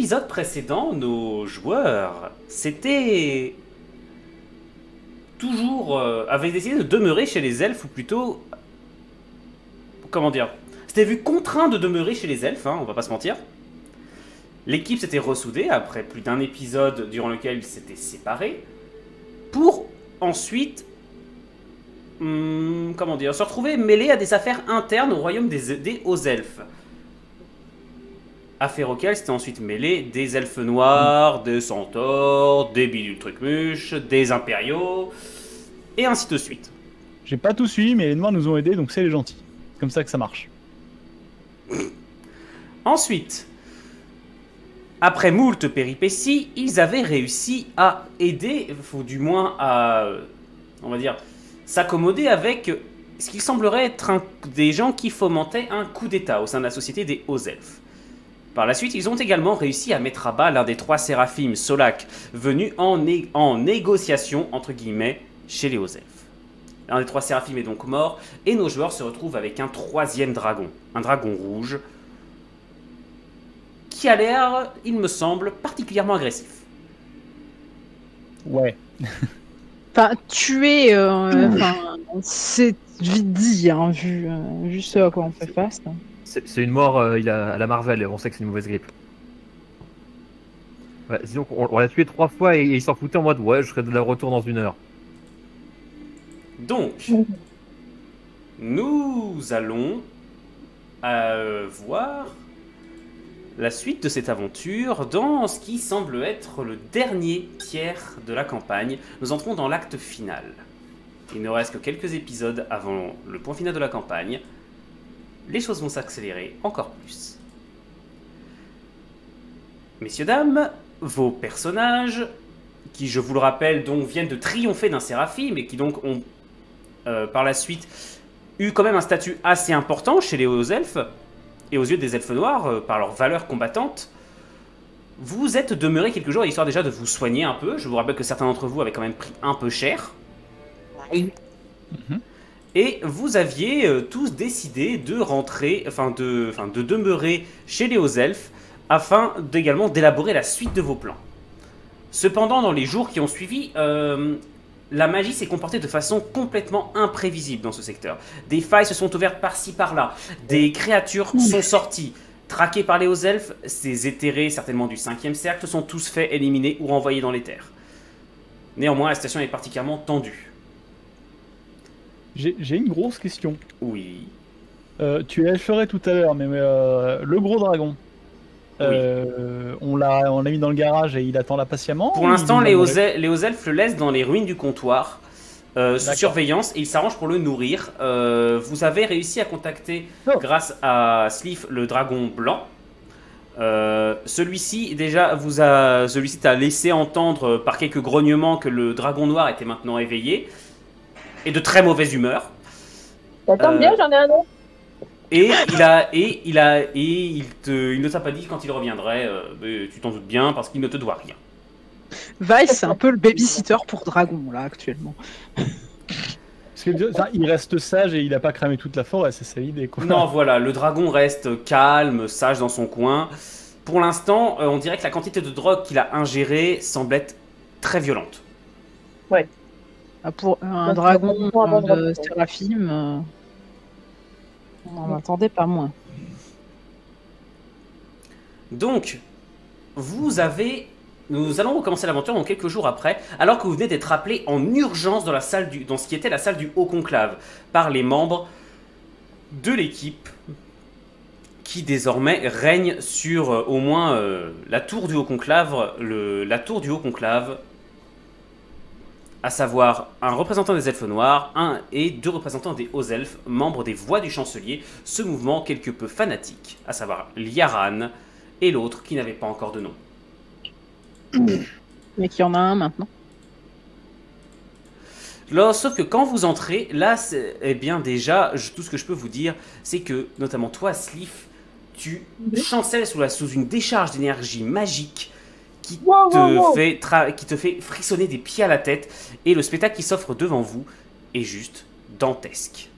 l'épisode précédent, nos joueurs s'étaient toujours avaient décidé de demeurer chez les elfes, ou plutôt, comment dire, s'étaient vus contraints de demeurer chez les elfes, hein, on va pas se mentir. L'équipe s'était ressoudée après plus d'un épisode durant lequel ils s'étaient séparés, pour ensuite, comment dire, se retrouver mêlés à des affaires internes au royaume des hauts elfes. Affaires auxquelles s'étaient ensuite mêlés des elfes noirs, des centaures, des bidules trucmuches, des impériaux, et ainsi de suite. J'ai pas tout suivi, mais les noirs nous ont aidés, donc c'est les gentils. C'est comme ça que ça marche. Ensuite, après moult péripéties, ils avaient réussi à aider, ou du moins à, on va dire, s'accommoder avec ce qui semblerait être des gens qui fomentaient un coup d'état au sein de la société des hauts elfes. Par la suite, ils ont également réussi à mettre à bas l'un des 3 séraphimes, Solak, venu en négociation, entre guillemets, chez les hauts elfes. L'un des 3 séraphimes est donc mort, et nos joueurs se retrouvent avec un 3e dragon, un dragon rouge, qui a l'air, il me semble, particulièrement agressif. Ouais. Enfin, tuer, c'est vite dit, hein, vu ce à quoi on fait face. C'est une mort à la Marvel, on sait que c'est une mauvaise grippe. Ouais, disons qu'on l'a tué 3 fois et il s'en foutait en mode ouais, je serai de retour dans 1 heure. Donc, nous allons voir la suite de cette aventure dans ce qui semble être le dernier tiers de la campagne. Nous entrons dans l'acte final. Il ne reste que quelques épisodes avant le point final de la campagne. Les choses vont s'accélérer encore plus. Messieurs, dames, vos personnages, qui, je vous le rappelle, donc viennent de triompher d'un séraphime et qui donc ont, par la suite, eu quand même un statut assez important chez les hauts elfes, et aux yeux des elfes noirs, par leur valeur combattante, vous êtes demeurés quelques jours, histoire déjà de vous soigner un peu. Je vous rappelle que certains d'entre vous avaient quand même pris un peu cher. Et vous aviez tous décidé de rentrer, de demeurer chez les hauts elfes, afin d'également d'élaborer la suite de vos plans. Cependant, dans les jours qui ont suivi, la magie s'est comportée de façon complètement imprévisible dans ce secteur. Des failles se sont ouvertes par-ci par-là, des créatures sont sorties. Traqués par les hauts elfes, ces éthérés, certainement du 5e cercle, sont tous faits éliminer ou renvoyés dans les terres. Néanmoins, la situation est particulièrement tendue. J'ai une grosse question. Oui. Tu l'as effleuré tout à l'heure, mais le gros dragon, Oui. on l'a mis dans le garage et il attend là patiemment. Pour l'instant, les hauts elfes le laissent dans les ruines du comptoir, sous surveillance, et ils s'arrangent pour le nourrir. Vous avez réussi à contacter, grâce à Sliff, le dragon blanc. Celui-ci t'a laissé entendre par quelques grognements que le dragon noir était maintenant éveillé et de très mauvaise humeur. Ça tombe bien, j'en ai un autre. Et il ne t'a pas dit quand il reviendrait. Mais tu t'en doutes bien parce qu'il ne te doit rien. Vice, c'est un peu le babysitter pour dragon là actuellement. Parce que, il reste sage et il a pas cramé toute la forêt, c'est ça l'idée quoi. Non, voilà, le dragon reste calme, sage dans son coin. Pour l'instant, on dirait que la quantité de drogue qu'il a ingérée semble être très violente. Ouais. Pour un dragon de séraphime, on n'en attendait pas moins. Donc, nous allons recommencer l'aventure dans quelques jours après, alors que vous venez d'être appelé en urgence dans ce qui était la salle du Haut Conclave, par les membres de l'équipe qui désormais règne sur au moins la tour du Haut Conclave, à savoir un représentant des elfes noirs, et 2 représentants des hauts elfes, membres des Voix du Chancelier, ce mouvement quelque peu fanatique, à savoir Liaran et l'autre qui n'avait pas encore de nom. Mais qu'il y en a un maintenant. Sauf que quand vous entrez, là, eh bien déjà, tout ce que je peux vous dire, c'est que, notamment toi, Sliff, tu chancelles sous une décharge d'énergie magique qui te fait frissonner des pieds à la tête, et le spectacle qui s'offre devant vous est juste dantesque.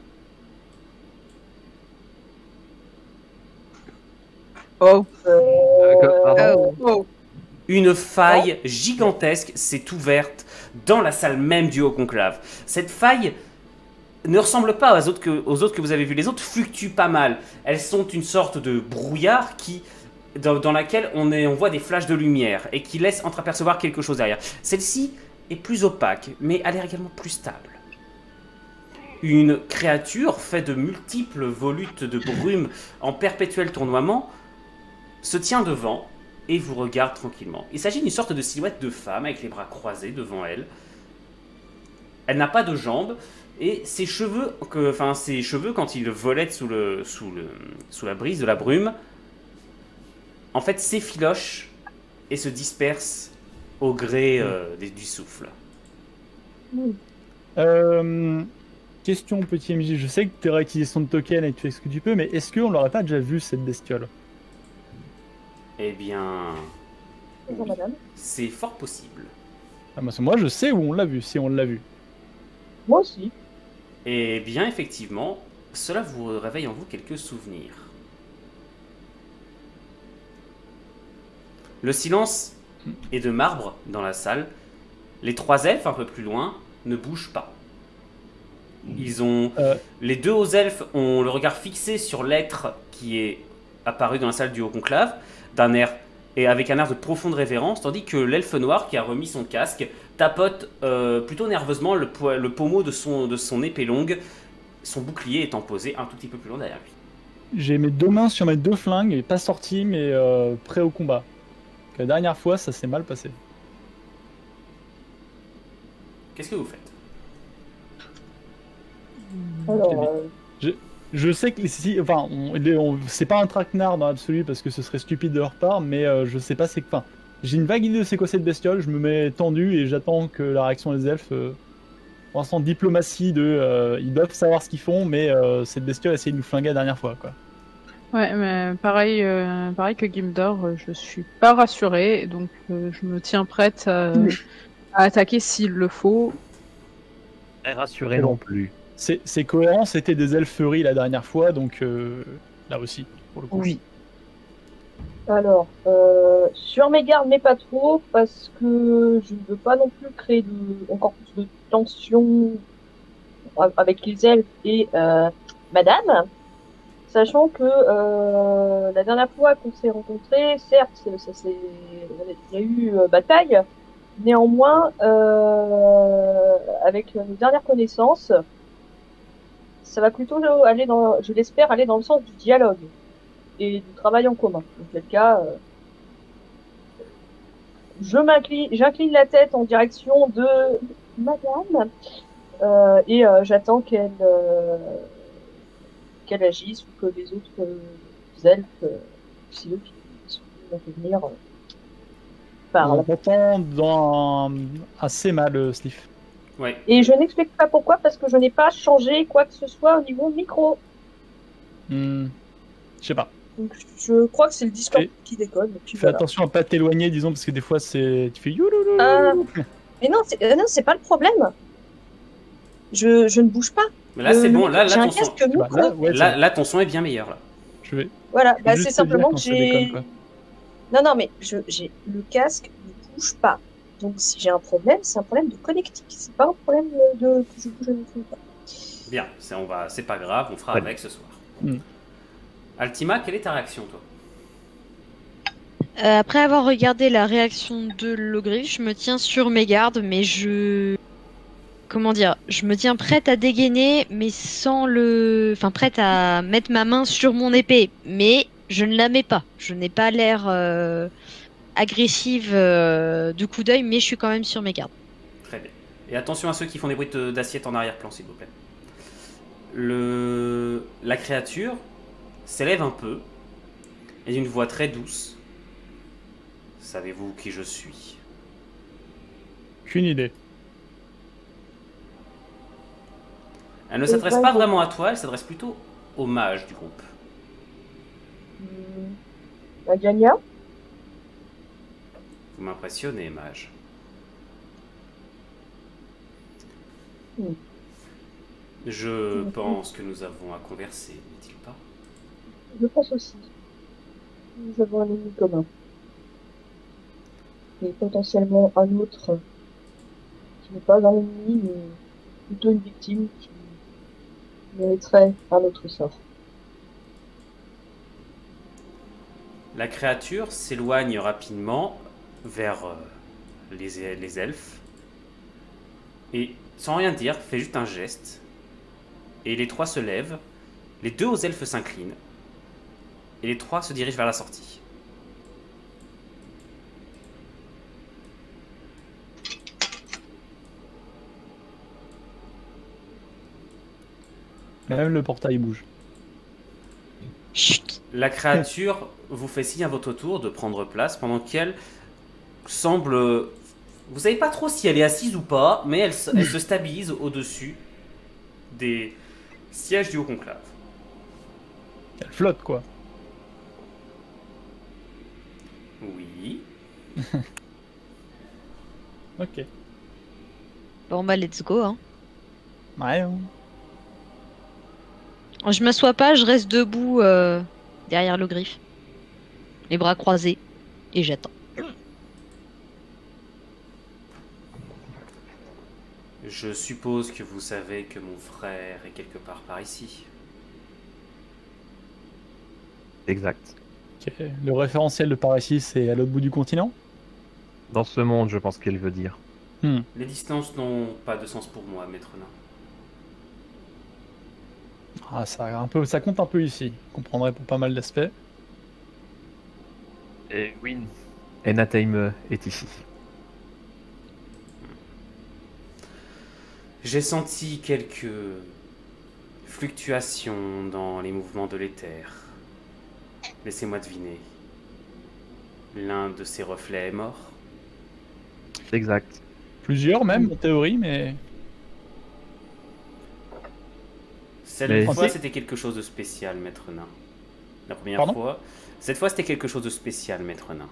Oh. Pardon. Oh. Une faille gigantesque s'est ouverte dans la salle même du Haut Conclave. Cette faille ne ressemble pas aux autres que vous avez vues. Les autres fluctuent pas mal. Elles sont une sorte de brouillard dans laquelle on voit des flashs de lumière et qui laisse entreapercevoir quelque chose derrière. Celle-ci est plus opaque, mais elle est également plus stable. Une créature faite de multiples volutes de brume en perpétuel tournoiement se tient devant et vous regarde tranquillement. Il s'agit d'une sorte de silhouette de femme avec les bras croisés devant elle. Elle n'a pas de jambes et ses cheveux, quand ils volaient sous la brise de la brume, en fait s'effilochent et se dispersent au gré du souffle. Question petit MJ, je sais que tu auras utilisé son token et tu fais ce que tu peux, mais est-ce qu'on l'aurait pas déjà vu cette bestiole? Eh bien, Bonjour, madame. c'est fort possible. Ah, moi je sais où on l'a vu, si on l'a vu. Moi aussi. Eh bien, effectivement, cela vous réveille en vous quelques souvenirs. Le silence est de marbre dans la salle. Les 3 elfes, un peu plus loin, ne bougent pas. Les 2 hauts elfes ont le regard fixé sur l'être qui est apparu dans la salle du Haut Conclave, avec un air de profonde révérence, tandis que l'elfe noir qui a remis son casque tapote plutôt nerveusement le pommeau de son épée longue, son bouclier étant posé un tout petit peu plus loin derrière lui. J'ai mes 2 mains sur mes 2 flingues, et pas sortis, mais prêts au combat. La dernière fois, ça s'est mal passé. Qu'est-ce que vous faites? Alors, Je sais que c'est pas un traquenard dans l'absolu parce que ce serait stupide de leur part, mais je sais pas c'est que. J'ai une vague idée de c'est quoi cette bestiole, je me mets tendu et j'attends que la réaction des elfes. Pour l'instant, diplomatie ils doivent savoir ce qu'ils font, mais cette bestiole a essayé de nous flinguer la dernière fois, quoi. Ouais, mais pareil que Gimdor, je suis pas rassurée, donc je me tiens prête à attaquer s'il le faut. Très rassuré non plus. C'est cohérent, c'était des elferies la dernière fois, donc là aussi, pour le coup. oui. Alors, sur mes gardes, mais pas trop, parce que je ne veux pas non plus créer encore plus de tension avec les elfes et madame. Sachant que la dernière fois qu'on s'est rencontrés, certes, il y a eu bataille, néanmoins, avec nos dernières connaissances, ça va plutôt aller je l'espère, aller dans le sens du dialogue et du travail en commun. Dans quel cas, j'incline la tête en direction de madame et j'attends qu'elle agisse ou que les autres elfes, si eux qui vont venir, parlent. On entend assez mal, Sliff. Ouais. Et je n'explique pas pourquoi, parce que je n'ai pas changé quoi que ce soit au niveau micro. Je sais pas. Donc je crois que c'est le Discord qui déconne. Fais attention à pas t'éloigner, disons, parce que des fois tu fais youloulou. Mais non, c'est pas le problème. Je ne bouge pas. Mais là, c'est bon. Là, j'ai un ton son... casque micro. Là, ton son est bien meilleur. Là. Je vais. Voilà, Je vais c'est juste simplement te que dire quand ça j'ai. déconne, Non, mais j'ai le casque ne bouge pas. Donc si j'ai un problème, c'est un problème de connectique. C'est pas un problème que je bouge pas. Bien, c'est pas grave, on fera avec ce soir. Altima, quelle est ta réaction, toi? Après avoir regardé la réaction de l'ogriffe, je me tiens sur mes gardes, mais comment dire, je me tiens prête à dégainer, mais prête à mettre ma main sur mon épée, mais je ne la mets pas. Je n'ai pas l'air agressive de coup d'œil, mais je suis quand même sur mes gardes. Très bien. Et attention à ceux qui font des bruits d'assiette en arrière-plan, s'il vous plaît. La créature s'élève un peu et d'une voix très douce. Savez-vous qui je suis? Qu'une idée. Elle ne s'adresse pas vraiment à toi, elle s'adresse plutôt au mage du groupe. La Gania? Vous m'impressionnez, mage. Je pense que nous avons à converser, n'est-il pas? Je pense aussi. Nous avons un ennemi commun. et potentiellement un autre qui n'est pas un ennemi, mais plutôt une victime qui mériterait un autre sort. La créature s'éloigne rapidement vers les elfes et, sans rien dire, fait juste un geste. Et les trois se lèvent, les deux aux elfes s'inclinent et les trois se dirigent vers la sortie. Même le portail bouge. Chut. La créature vous fait signe à votre tour de prendre place pendant qu'elle semble... Vous savez pas trop si elle est assise ou pas, mais elle se stabilise au-dessus des sièges du Haut Conclave. Elle flotte, quoi. Oui. Ok. Bon bah let's go. Hein. Ouais. Je m'assois pas, je reste debout derrière le griffe. Les bras croisés. Et j'attends. Je suppose que vous savez que mon frère est quelque part par ici. Exact. Ok. Le référentiel de par ici, c'est à l'autre bout du continent. Dans ce monde, je pense qu'elle veut dire. Les distances n'ont pas de sens pour moi, maître nain. Ah, ça compte un peu ici. Je comprendrais pour pas mal d'aspects. Et oui. Enatheim est ici. J'ai senti quelques fluctuations dans les mouvements de l'éther. Laissez-moi deviner. L'un de ces reflets est mort. Exact. Plusieurs même, en théorie, mais... Cette fois, Français c'était quelque chose de spécial, maître nain. La première Pardon fois... Cette fois, c'était quelque chose de spécial, maître nain.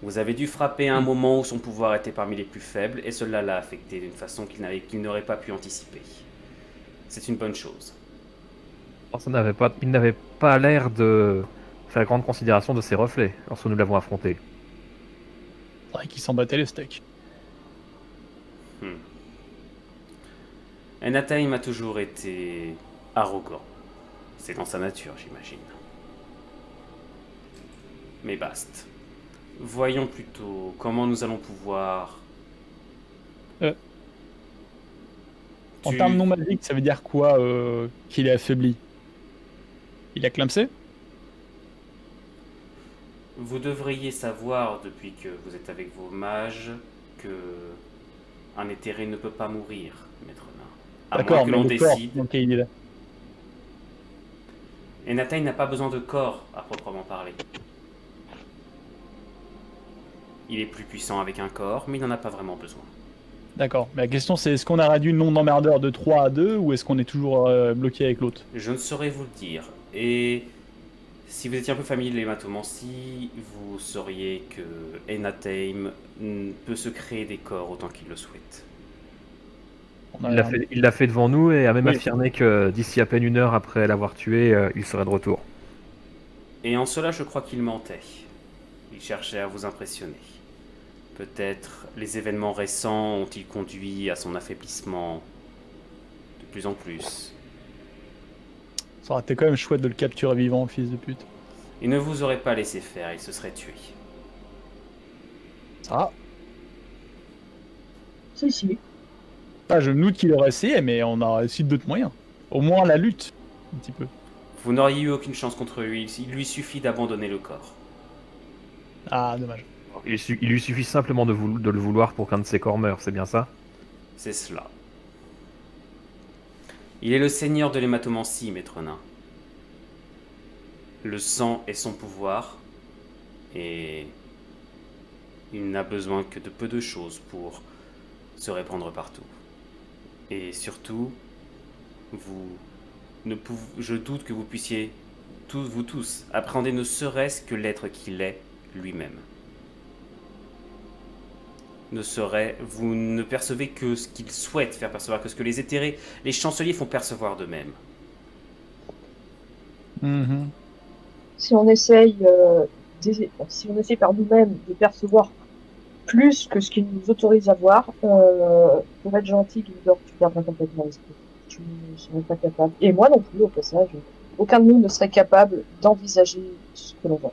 Vous avez dû frapper à un moment où son pouvoir était parmi les plus faibles, et cela l'a affecté d'une façon qu'il n'aurait pas pu anticiper. C'est une bonne chose. Or, il n'avait pas l'air de faire grande considération de ses reflets lorsque nous l'avons affronté. C'est vrai qu'ils s'en battaient les steaks. Enatheim a toujours été arrogant. C'est dans sa nature, j'imagine. Mais basta. Voyons plutôt comment nous allons pouvoir... En termes non magiques, ça veut dire quoi qu'il est affaibli? Il a clamsé? Vous devriez savoir, depuis que vous êtes avec vos mages, que un éthéré ne peut pas mourir, maître nain. À moins D'accord, que mais l'on le corps décide. dans lequel il est là. Enatheim n'a pas besoin de corps, à proprement parler. Il est plus puissant avec un corps, mais il n'en a pas vraiment besoin. D'accord, mais la question c'est est-ce qu'on a réduit le nombre d'emmerdeurs de 3 à 2 ou est-ce qu'on est toujours bloqué avec l'autre? Je ne saurais vous le dire. Et si vous étiez un peu familier de l'hématomancie, vous sauriez que Enatheim peut se créer des corps autant qu'il le souhaite. Il l'a fait devant nous et a même Oui. affirmé que d'ici à peine 1 heure après l'avoir tué, il serait de retour. Et en cela, je crois qu'il mentait. Il cherchait à vous impressionner. Peut-être les événements récents ont-ils conduit à son affaiblissement de plus en plus. Ça aurait été quand même chouette de le capturer vivant, le fils de pute. Il ne vous aurait pas laissé faire, il se serait tué. Ça. Si. Ah, je me doute qu'il aurait essayé, mais on a réussi d'autres moyens. Au moins la lutte, un petit peu. Vous n'auriez eu aucune chance contre lui, il lui suffit d'abandonner le corps. Ah, dommage. Il lui suffit simplement de le vouloir pour qu'un de ses corps meure, c'est bien ça? C'est cela. Il est le seigneur de l'hématomancie, maître nain. Le sang est son pouvoir, et il n'a besoin que de peu de choses pour se répandre partout. Et surtout, je doute que vous puissiez, vous tous, appréhender ne serait-ce que l'être qu'il est lui-même. Vous ne percevez que ce qu'il souhaite faire percevoir, que ce que les éthérés, les chanceliers font percevoir d'eux-mêmes. Mhm. Si on essaye par nous-mêmes de percevoir plus que ce qu'il nous autorise à voir. Pour être gentil, Gildor, tu perdras complètement l'esprit. Tu ne serais pas capable. Et moi non plus, au passage. Aucun de nous ne serait capable d'envisager ce que l'on voit.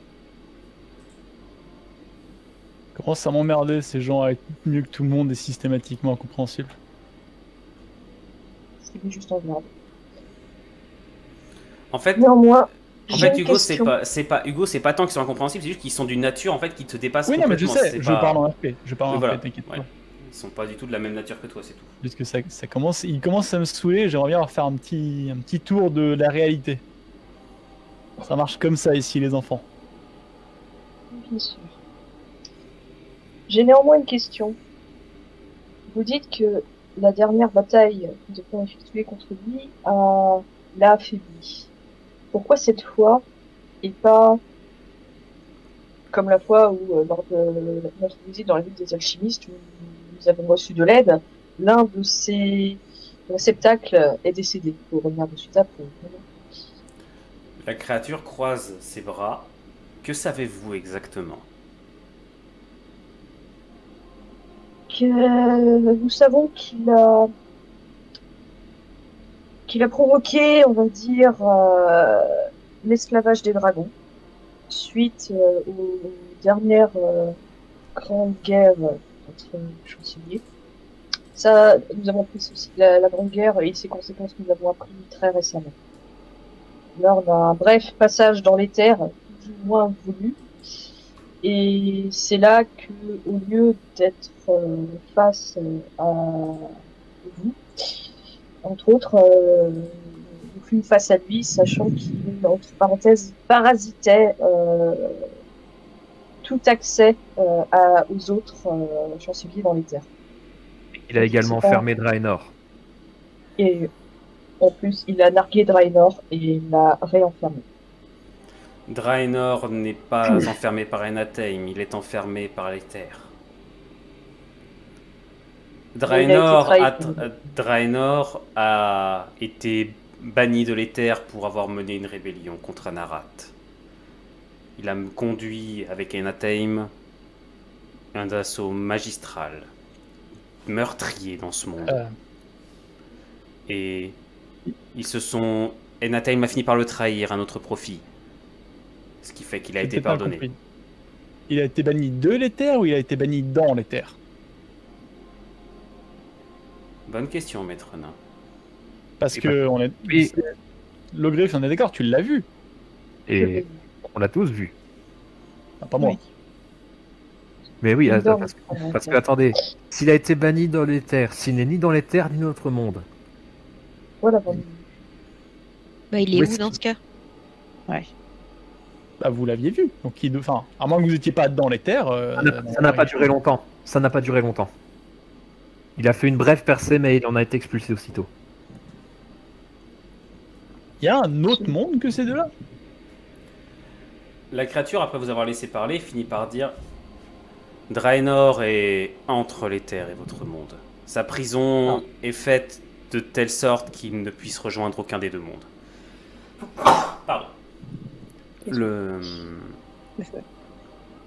Commence à m'emmerder ces gens à être mieux que tout le monde et systématiquement incompréhensibles. C'est juste en merde. En fait, Néanmoins, En j'ai fait, une Hugo, question. c'est pas tant qu'ils sont incompréhensibles, c'est juste qu'ils sont d'une nature en fait qui te dépasse Oui, non, mais je complètement. sais, C'est je pas- parle en RP. Je parle Oui, en voilà. RP, t'inquiète Ouais. pas. Ils sont pas du tout de la même nature que toi, c'est tout. Puisque ça commence, il commence à me saouler, j'aimerais bien refaire un petit tour de la réalité. Ça marche comme ça ici, les enfants. Bien sûr. J'ai néanmoins une question. Vous dites que la dernière bataille que nous avons effectuée contre lui l'a affaibli. Pourquoi cette fois et pas comme la fois où, lors de notre visite dans la ville des alchimistes, où nous avons reçu de l'aide, l'un de ces réceptacles est décédé. Pour revenir dessus après. La créature croise ses bras. Que savez-vous exactement? Que nous savons qu'il a provoqué, on va dire, l'esclavage des dragons suite aux dernières grandes guerres entre chanceliers. Ça, nous avons appris ceci, la Grande Guerre et ses conséquences, nous l'avons appris très récemment. Lors d'un bref passage dans les terres, plus ou moins voulu, et c'est là que, au lieu d'être face à vous, entre autres, nous fûmes face à lui, sachant qu'il, entre parenthèses, parasitait tout accès aux autres chanceliers dans les terres. Il a également C'est pas- fermé Draenor. Et en plus, il a nargué Draenor et il l'a réenfermé. Draenor n'est pas enfermé par Enatheim, il est enfermé par les terres. Draenor a été banni de l'Éther pour avoir mené une rébellion contre Anarat. Il a conduit avec Enatheim un assaut magistral, meurtrier dans ce monde. Et ils se sont... Enatheim a fini par le trahir à notre profit. Ce qui fait qu'il a J'ai été peut-être mal pardonné. compris. Il a été banni de l'éther ou il a été banni dans l'éther? Bonne question, maître nain. Parce Et que on est... Oui. L'Ogriffe, on est d'accord, tu l'as vu. Et on l'a tous vu. Ah, pas moi. Oui. Mais oui, Gildor, parce que attendez, s'il a été banni dans les terres, s'il n'est ni dans les terres ni dans notre monde, Voilà, bon. Bah, il est Oui, où c'est- dans ce cas? Bah, vous l'aviez vu. Donc, enfin, à moins que vous n'étiez pas dans l'éther. ça n'a pas duré longtemps. Ça n'a pas duré longtemps. Il a fait une brève percée, mais il en a été expulsé aussitôt. Il y a un autre monde que ces deux-là. La créature, après vous avoir laissé parler, finit par dire Draenor est entre les terres et votre monde. Sa prison est faite de telle sorte qu'il ne puisse rejoindre aucun des deux mondes. Pardon.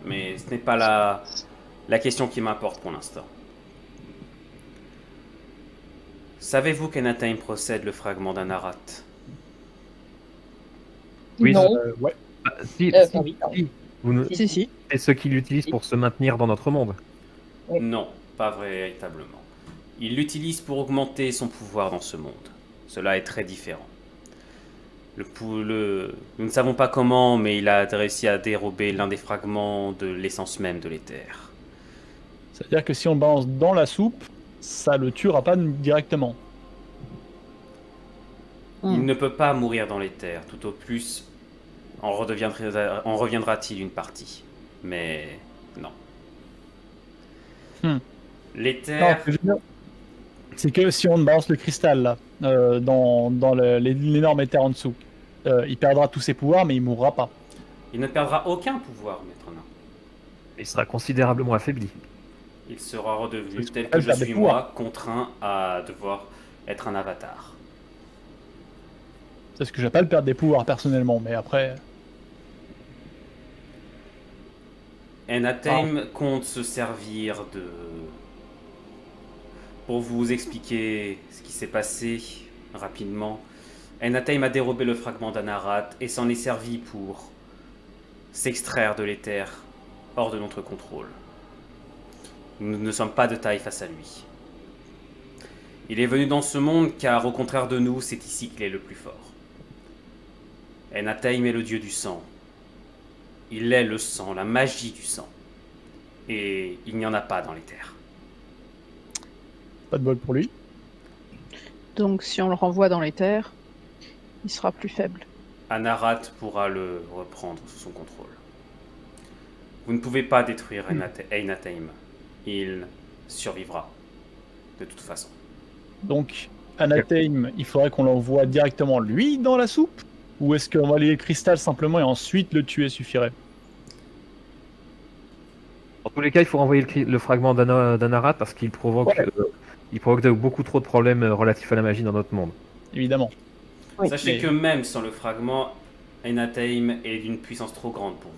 Mais ce n'est pas la question qui m'importe pour l'instant. Savez-vous qu'Enatheim procède le fragment d'Anarat? Oui, Non. Ouais. Si, Enfin, oui, pardon. si. Vous nous- Si, si. C'est ce qu'il utilise pour se maintenir dans notre monde. Oui. Non, pas véritablement. Il l'utilise pour augmenter son pouvoir dans ce monde. Cela est très différent. Nous ne savons pas comment, mais il a réussi à dérober l'un des fragments de l'essence même de l'éther. C'est-à-dire que si on le balance dans la soupe, ça le tuera pas directement. Il ne peut pas mourir dans l'éther, tout au plus en reviendra-t-il une partie. Mais non. Non, L'éther, ce que je veux dire, c'est que si on balance le cristal là, dans l'énorme éther en dessous, il perdra tous ses pouvoirs, mais il mourra pas. il ne perdra aucun pouvoir, maître nain. Il sera considérablement affaibli. Il sera redevenu Parce tel que que je perdre des suis pouvoirs. moi, contraint à devoir être un avatar. C'est ce que j'appelle perdre des pouvoirs personnellement, mais après. Enatheim compte se servir de... Pour vous expliquer ce qui s'est passé rapidement, Enatheim a dérobé le fragment d'Anarat et s'en est servi pour s'extraire de l'éther hors de notre contrôle. Nous ne sommes pas de taille face à lui. Il est venu dans ce monde car, au contraire de nous, c'est ici qu'il est le plus fort. Enatheim est le dieu du sang. Il est le sang, la magie du sang. Et il n'y en a pas dans l'éther. Pas de bol pour lui. Donc si on le renvoie dans les terres, il sera plus faible. Anarat pourra le reprendre sous son contrôle. Vous ne pouvez pas détruire Enatheim. Il survivra. De toute façon. Donc, Anatheim, il faudrait qu'on l'envoie directement lui dans la soupe? Ou est-ce qu'on va lier le cristal simplement et ensuite le tuer suffirait? Dans tous les cas, il faut renvoyer le fragment d'Anarat parce qu'il provoque, beaucoup trop de problèmes relatifs à la magie dans notre monde. Évidemment. Oui, Sachez que même sans le fragment, Enatheim est d'une puissance trop grande pour vous.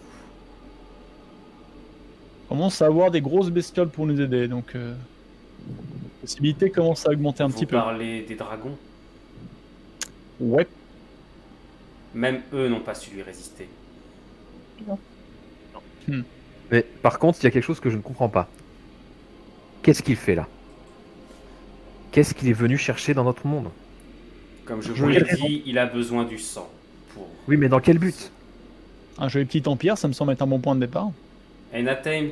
On commence à avoir des grosses bestioles pour nous aider, donc... La possibilité commence à augmenter un petit peu. Vous parlez des dragons? Ouais. Même eux n'ont pas su lui résister. Mais par contre, il y a quelque chose que je ne comprends pas. Qu'est-ce qu'il fait là? Qu'est-ce qu'il est venu chercher dans notre monde? Comme je vous l'ai dit, il a besoin du sang. Pour... Oui, mais dans quel but? Un joli petit empire, ça me semble être un bon point de départ. Enatheim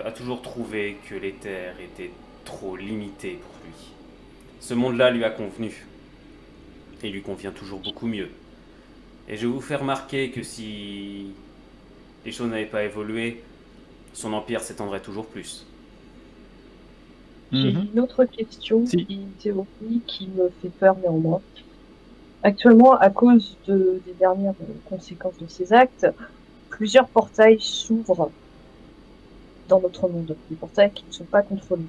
a toujours trouvé que l'éther était trop limité pour lui. Ce monde-là lui a convenu. Et lui convient toujours beaucoup mieux. Et je vous fais remarquer que si les choses n'avaient pas évolué, son empire s'étendrait toujours plus. J'ai une autre question, une théorie qui me fait peur néanmoins. Actuellement, à cause des dernières conséquences de ces actes, plusieurs portails s'ouvrent dans notre monde. Des portails qui ne sont pas contrôlés.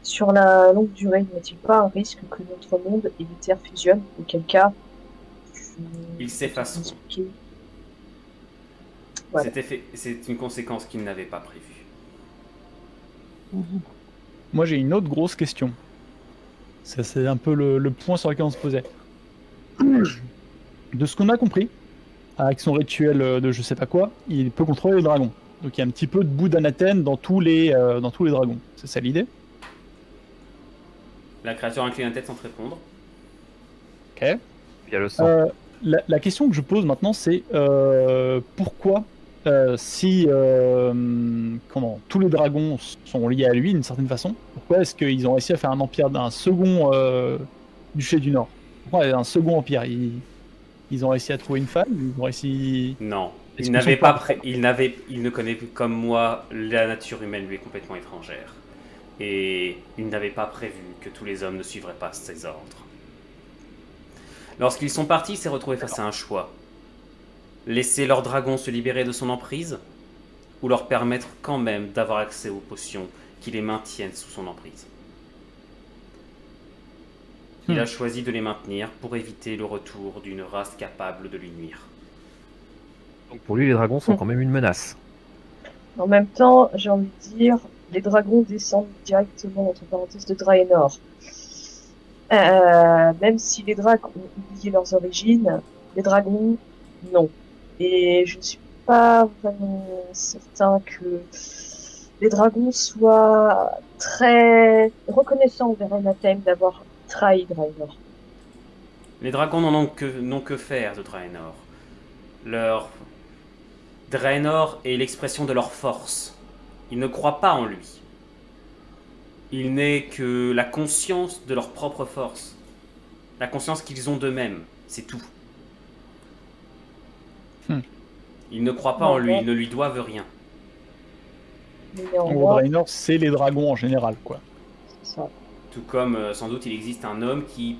Sur la longue durée, n'y a-t-il pas un risque que notre monde et l'éther fusionnent? Auquel cas, ils s'effaceront. Voilà. C'est une conséquence qu'il n'avait pas prévue. Moi j'ai une autre grosse question. C'est un peu le point sur lequel on se posait. De ce qu'on a compris, avec son rituel de je sais pas quoi, il peut contrôler les dragons. Donc il y a un petit peu de bout d'anathème dans tous les dragons. C'est ça l'idée? La créature incline la tête sans te répondre. Ok. Il y a le sang. La question que je pose maintenant, c'est pourquoi si tous les dragons sont liés à lui d'une certaine façon, pourquoi est-ce qu'ils ont réussi à faire un empire d'un second duché du Nord? Pourquoi un second empire? Ils ont réussi à trouver une femme? Ils ont réussi... Non. Est-ce Il qu'ils n'avait sont pas pas- il ne connaît plus comme moi, la nature humaine lui est complètement étrangère. Et il n'avait pas prévu que tous les hommes ne suivraient pas ses ordres. Lorsqu'ils sont partis, il s'est retrouvé face à un choix. Laisser leur dragon se libérer de son emprise, ou leur permettre quand même d'avoir accès aux potions qui les maintiennent sous son emprise. Il a choisi de les maintenir pour éviter le retour d'une race capable de lui nuire. Donc pour lui, les dragons sont quand même une menace. En même temps, j'ai envie de dire, les dragons descendent directement, entre parenthèses, de Draenor. Même si les dracs ont oublié leurs origines, les dragons, non. Et je ne suis pas vraiment certain que les dragons soient très reconnaissants envers Enatheim d'avoir trahi Draenor. Les dragons n'ont que faire de Draenor. Draenor est l'expression de leur force. Ils ne croient pas en lui. Il n'est que la conscience de leur propre force. La conscience qu'ils ont d'eux-mêmes. C'est tout. Ils ne croient pas en lui. Ils ne lui doivent rien. Mais En gros, néanmoins, Draenor, c'est les dragons en général, quoi. c'est ça. Tout comme, sans doute, il existe un homme qui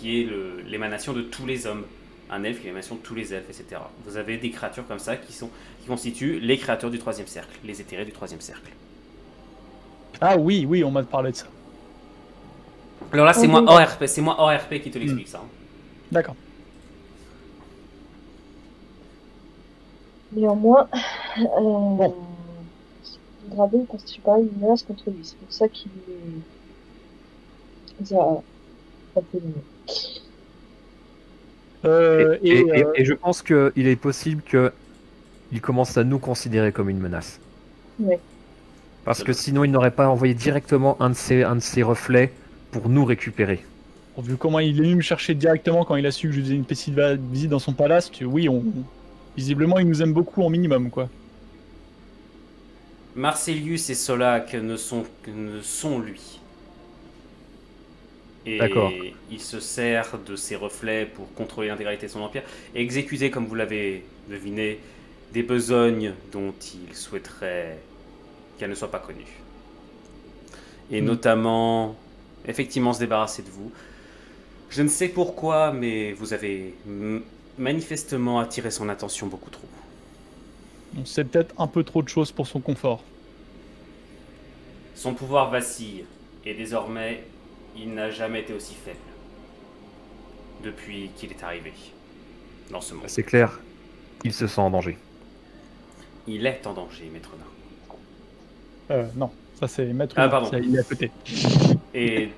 est l'émanation de tous les hommes. Un elfe qui est l'émanation de tous les elfes, etc. Vous avez des créatures comme ça qui constituent les créatures du troisième cercle. Les éthérés du troisième cercle. Ah oui, on m'a parlé de ça. Alors là, c'est Ok. moi ORP. C'est moi ORP qui te l'explique ça. D'accord. Néanmoins, Le dragon constitue pareil une menace contre lui. C'est pour ça qu'il a un peu mieux. Et je pense qu'il est possible qu'il commence à nous considérer comme une menace. Ouais. Parce que sinon, il n'aurait pas envoyé directement un de ses reflets pour nous récupérer. Vu comment il est venu me chercher directement quand il a su que je faisais une petite visite dans son palace, oui, visiblement il nous aime beaucoup en minimum, quoi. Marcelius et Solac ne sont lui. Et D'accord. il se sert de ses reflets pour contrôler l'intégralité de son empire et exécuter, comme vous l'avez deviné, des besognes dont il souhaiterait qu'elles ne soient pas connues. Et notamment, effectivement, se débarrasser de vous. Je ne sais pourquoi, mais vous avez manifestement attiré son attention beaucoup trop. C'est peut-être un peu trop de choses pour son confort. Son pouvoir vacille, et désormais, il n'a jamais été aussi faible. Depuis qu'il est arrivé dans ce monde. C'est clair, il se sent en danger. Il est en danger, maître nain. Non, ça c'est maître. Ah, pardon. Il est à côté. Et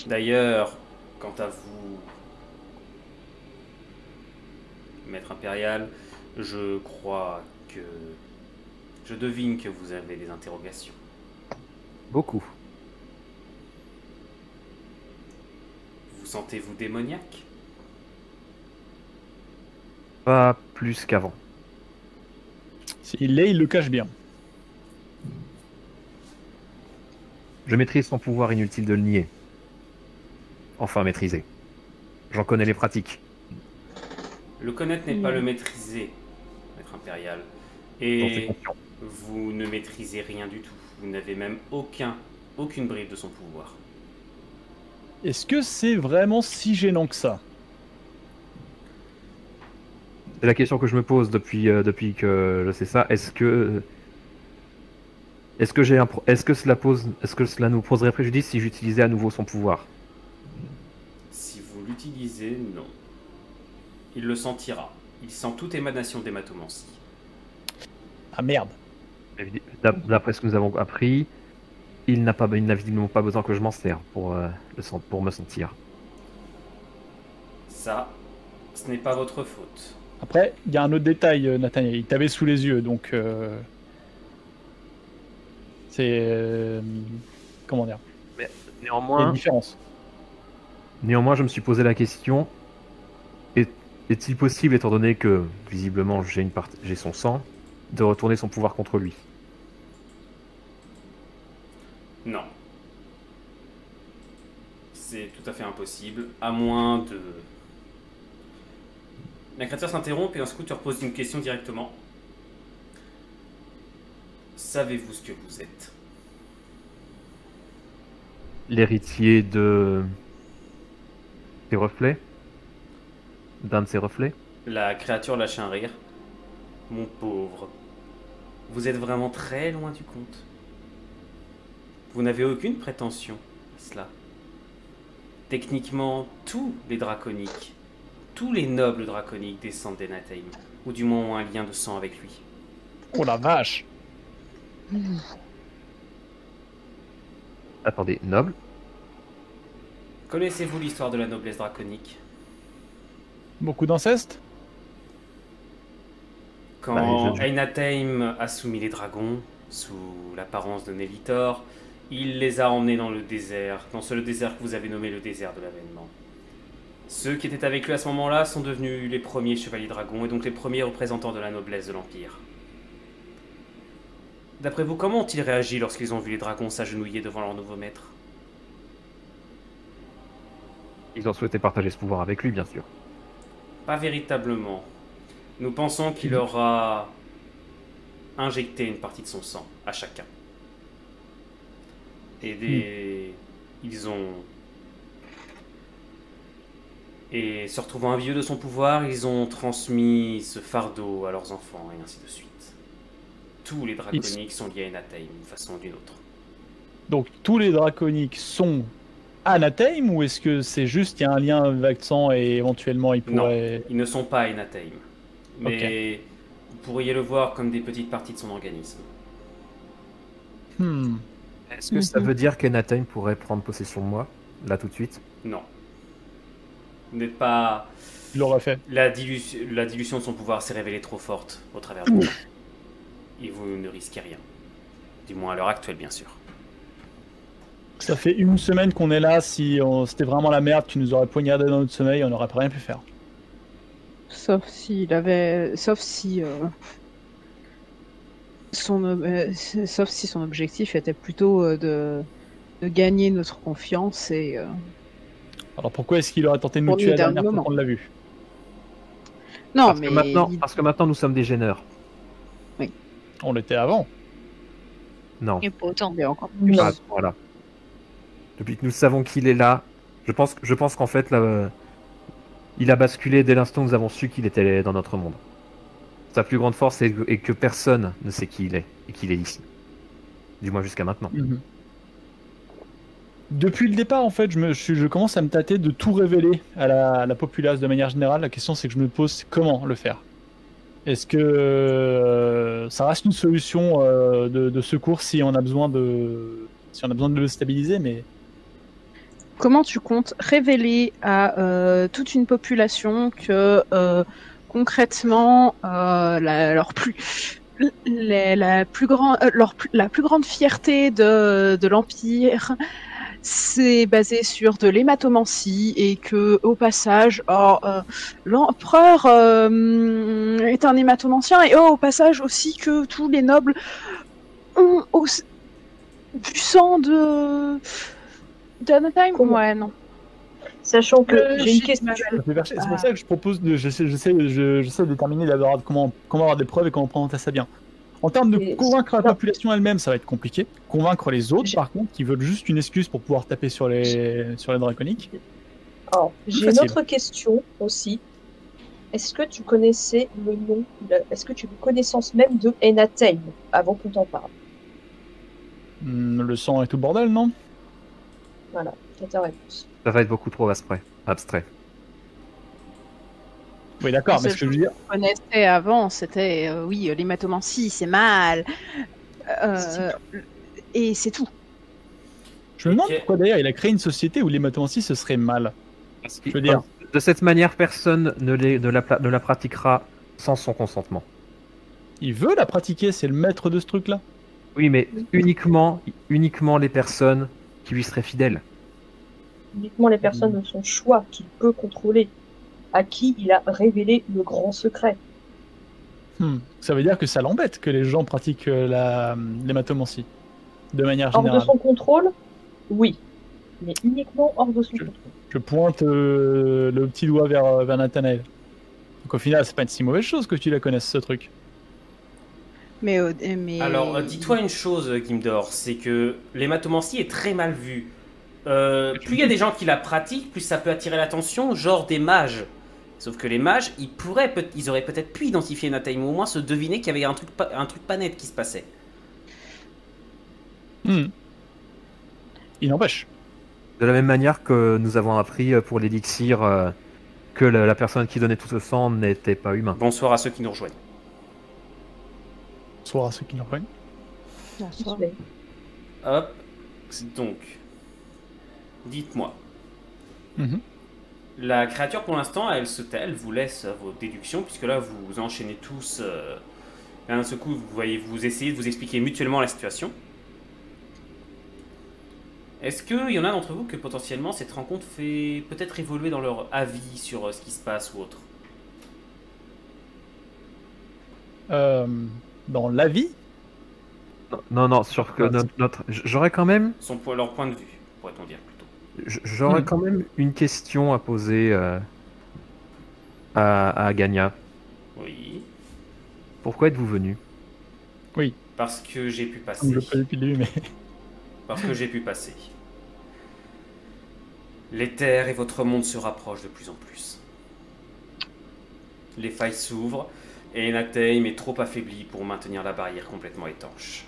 d'ailleurs, quant à vous, maître impérial, je crois que... Je devine que vous avez des interrogations. Beaucoup. Vous sentez-vous démoniaque? Pas plus qu'avant. S'il l'est, il le cache bien. Je maîtrise son pouvoir, inutile de le nier. Enfin maîtriser. J'en connais les pratiques. Le connaître n'est pas le maîtriser, maître impérial. J'en suis Et conscient. vous ne maîtrisez rien du tout. Vous n'avez même aucune bride de son pouvoir. Est-ce que c'est vraiment si gênant que ça? C'est la question que je me pose depuis que je sais ça. Est-ce que cela nous poserait préjudice si j'utilisais à nouveau son pouvoir? Si vous l'utilisez, non. Il le sentira. Il sent toute émanation d'hématomancie. Ah merde. D'après ce que nous avons appris, il n'a visiblement pas besoin que je m'en serve pour me sentir. Ça, ce n'est pas votre faute. Après, il y a un autre détail, Nathaniel. Il t'avait sous les yeux, donc c'est comment dire? Il y a Néanmoins, une différence. je me suis posé la question, est-il possible, étant donné que visiblement j'ai son sang, de retourner son pouvoir contre lui? Non. C'est tout à fait impossible, à moins de... La créature s'interrompt et d'un coup te repose une question directement. Savez-vous ce que vous êtes? L'héritier de ses reflets? D'un de ses reflets? La créature lâche un rire. Mon pauvre, vous êtes vraiment très loin du compte. Vous n'avez aucune prétention à cela. Techniquement, tous les draconiques, tous les nobles draconiques descendent d'Enatheim, ou du moins ont un lien de sang avec lui. Oh la vache! Attendez, noble? Connaissez-vous l'histoire de la noblesse draconique? Beaucoup d'inceste? Quand Enatheim a soumis les dragons, sous l'apparence de Nelitor, il les a emmenés dans le désert, le désert que vous avez nommé le désert de l'avènement. Ceux qui étaient avec lui à ce moment-là sont devenus les premiers chevaliers dragons et donc les premiers représentants de la noblesse de l'Empire. D'après vous, comment ont-ils réagi lorsqu'ils ont vu les dragons s'agenouiller devant leur nouveau maître? Ils ont souhaité partager ce pouvoir avec lui, bien sûr. Pas véritablement. Nous pensons qu'il aura injecté une partie de son sang à chacun. Et se retrouvant imbués de son pouvoir, ils ont transmis ce fardeau à leurs enfants et ainsi de suite. Tous les draconiques sont liés à Enatheim d'une façon ou d'une autre. Donc tous les draconiques sont Anatheim ou est-ce que c'est juste il y a un lien avec sang et éventuellement ils pourraient... Non, ils ne sont pas Enatheim. Mais Vous pourriez le voir comme des petites parties de son organisme. Est-ce que ça veut dire qu'Enatheim pourrait prendre possession de moi, là tout de suite? Non. Vous n'êtes pas... Il l'aurait fait. La dilution de son pouvoir s'est révélée trop forte au travers du temps. Et vous ne risquez rien. Du moins à l'heure actuelle, bien sûr. Ça fait une semaine qu'on est là. Si c'était vraiment la merde, tu nous aurais poignardé dans notre sommeil, on n'aurait rien pu faire. Sauf si son objectif était plutôt de gagner notre confiance et Alors pourquoi est-ce qu'il aurait tenté de nous Pour tuer la le dernier dernière fois moment. qu'on l'a vu? non Parce mais que maintenant nous sommes des gêneurs. On l'était avant. Non. Et pas autant. il y a encore Non. Pas à ce point-là. Depuis que nous savons qu'il est là, je pense qu'en fait, là, il a basculé dès l'instant où nous avons su qu'il était dans notre monde. Sa plus grande force est que personne ne sait qui il est et qu'il est ici. Du moins jusqu'à maintenant. Depuis le départ, en fait, je commence à me tâter de tout révéler à la populace de manière générale. La question, c'est que je me pose comment le faire. Est-ce que ça reste une solution de secours si on a besoin de le stabiliser, mais Comment tu comptes révéler à toute une population que concrètement la plus grande fierté de l'Empire c'est basé sur de l'hématomancie et que au passage l'empereur est un hématomancien et au passage aussi que tous les nobles ont du sang d'Anaheim. Ouais, non. Sachant que j'ai une j'ai question. c'est pour ça que je propose j'essaie de déterminer d'abord comment avoir des preuves et comment présenter ça bien. En termes de Et- convaincre la non. population elle-même, ça va être compliqué. Convaincre les autres, J'ai- par contre, qui veulent juste une excuse pour pouvoir taper sur les draconiques. Alors, j'ai une Facile. autre question aussi. Est-ce que tu connaissais le nom, est-ce que tu as connaissance même de Enatheim avant qu'on t'en parle? Le sang et tout le bordel, non? Voilà, c'est ta réponse. Ça va être beaucoup trop abstrait. Oui, d'accord, mais C'est ce que je veux dire, Je connaissais avant, c'était oui, l'hématomancie, c'est mal. Et c'est tout. je me demande Ok. pourquoi d'ailleurs il a créé une société où l'hématomancie ce serait mal. Je veux dire, De cette manière, personne ne la pratiquera sans son consentement. il veut la pratiquer, c'est le maître de ce truc-là. Oui, mais uniquement les personnes qui lui seraient fidèles. Uniquement les personnes de son choix qu'il peut contrôler, à qui il a révélé le grand secret. Ça veut dire que ça l'embête que les gens pratiquent l'hématomancie, de manière Hors de générale. son contrôle, oui. Mais uniquement hors de son contrôle. Je pointe le petit doigt vers Nathanaël. Donc au final, c'est pas une si mauvaise chose que tu la connaisses, ce truc. Mais Alors, dis-toi une chose, Gimdor, c'est que l'hématomancie est très mal vue. Plus il y a des gens qui la pratiquent, plus ça peut attirer l'attention, genre des mages. Sauf que les mages, ils auraient peut-être pu identifier Enatheim, ou au moins se deviner qu'il y avait un truc pas net qui se passait. Il n'empêche. De la même manière que nous avons appris pour l'élixir que la personne qui donnait tout ce sang n'était pas humain. Bonsoir à ceux qui nous rejoignent. Soit à ceux qui l'en prennent. Mais Hop, donc, dites-moi. Mhm. La créature, pour l'instant, elle se tait, elle vous laisse vos déductions, puisque là, vous enchaînez tous. D'un seul coup, vous essayez de vous expliquer mutuellement la situation. Est-ce qu'il y en a d'entre vous que potentiellement cette rencontre fait peut-être évoluer dans leur avis sur ce qui se passe ou autre? Dans la vie, Non, sur que j'aurais quand même, Leur point de vue, pourrait-on dire plutôt. j'aurais quand même une question à poser à Ganya. Oui, Pourquoi êtes-vous venu? parce que j'ai pu passer. comme je le fais depuis le début, mais Parce que j'ai pu passer. Les terres et votre monde se rapprochent de plus en plus. Les failles s'ouvrent et Enatheim est trop affaibli pour maintenir la barrière complètement étanche.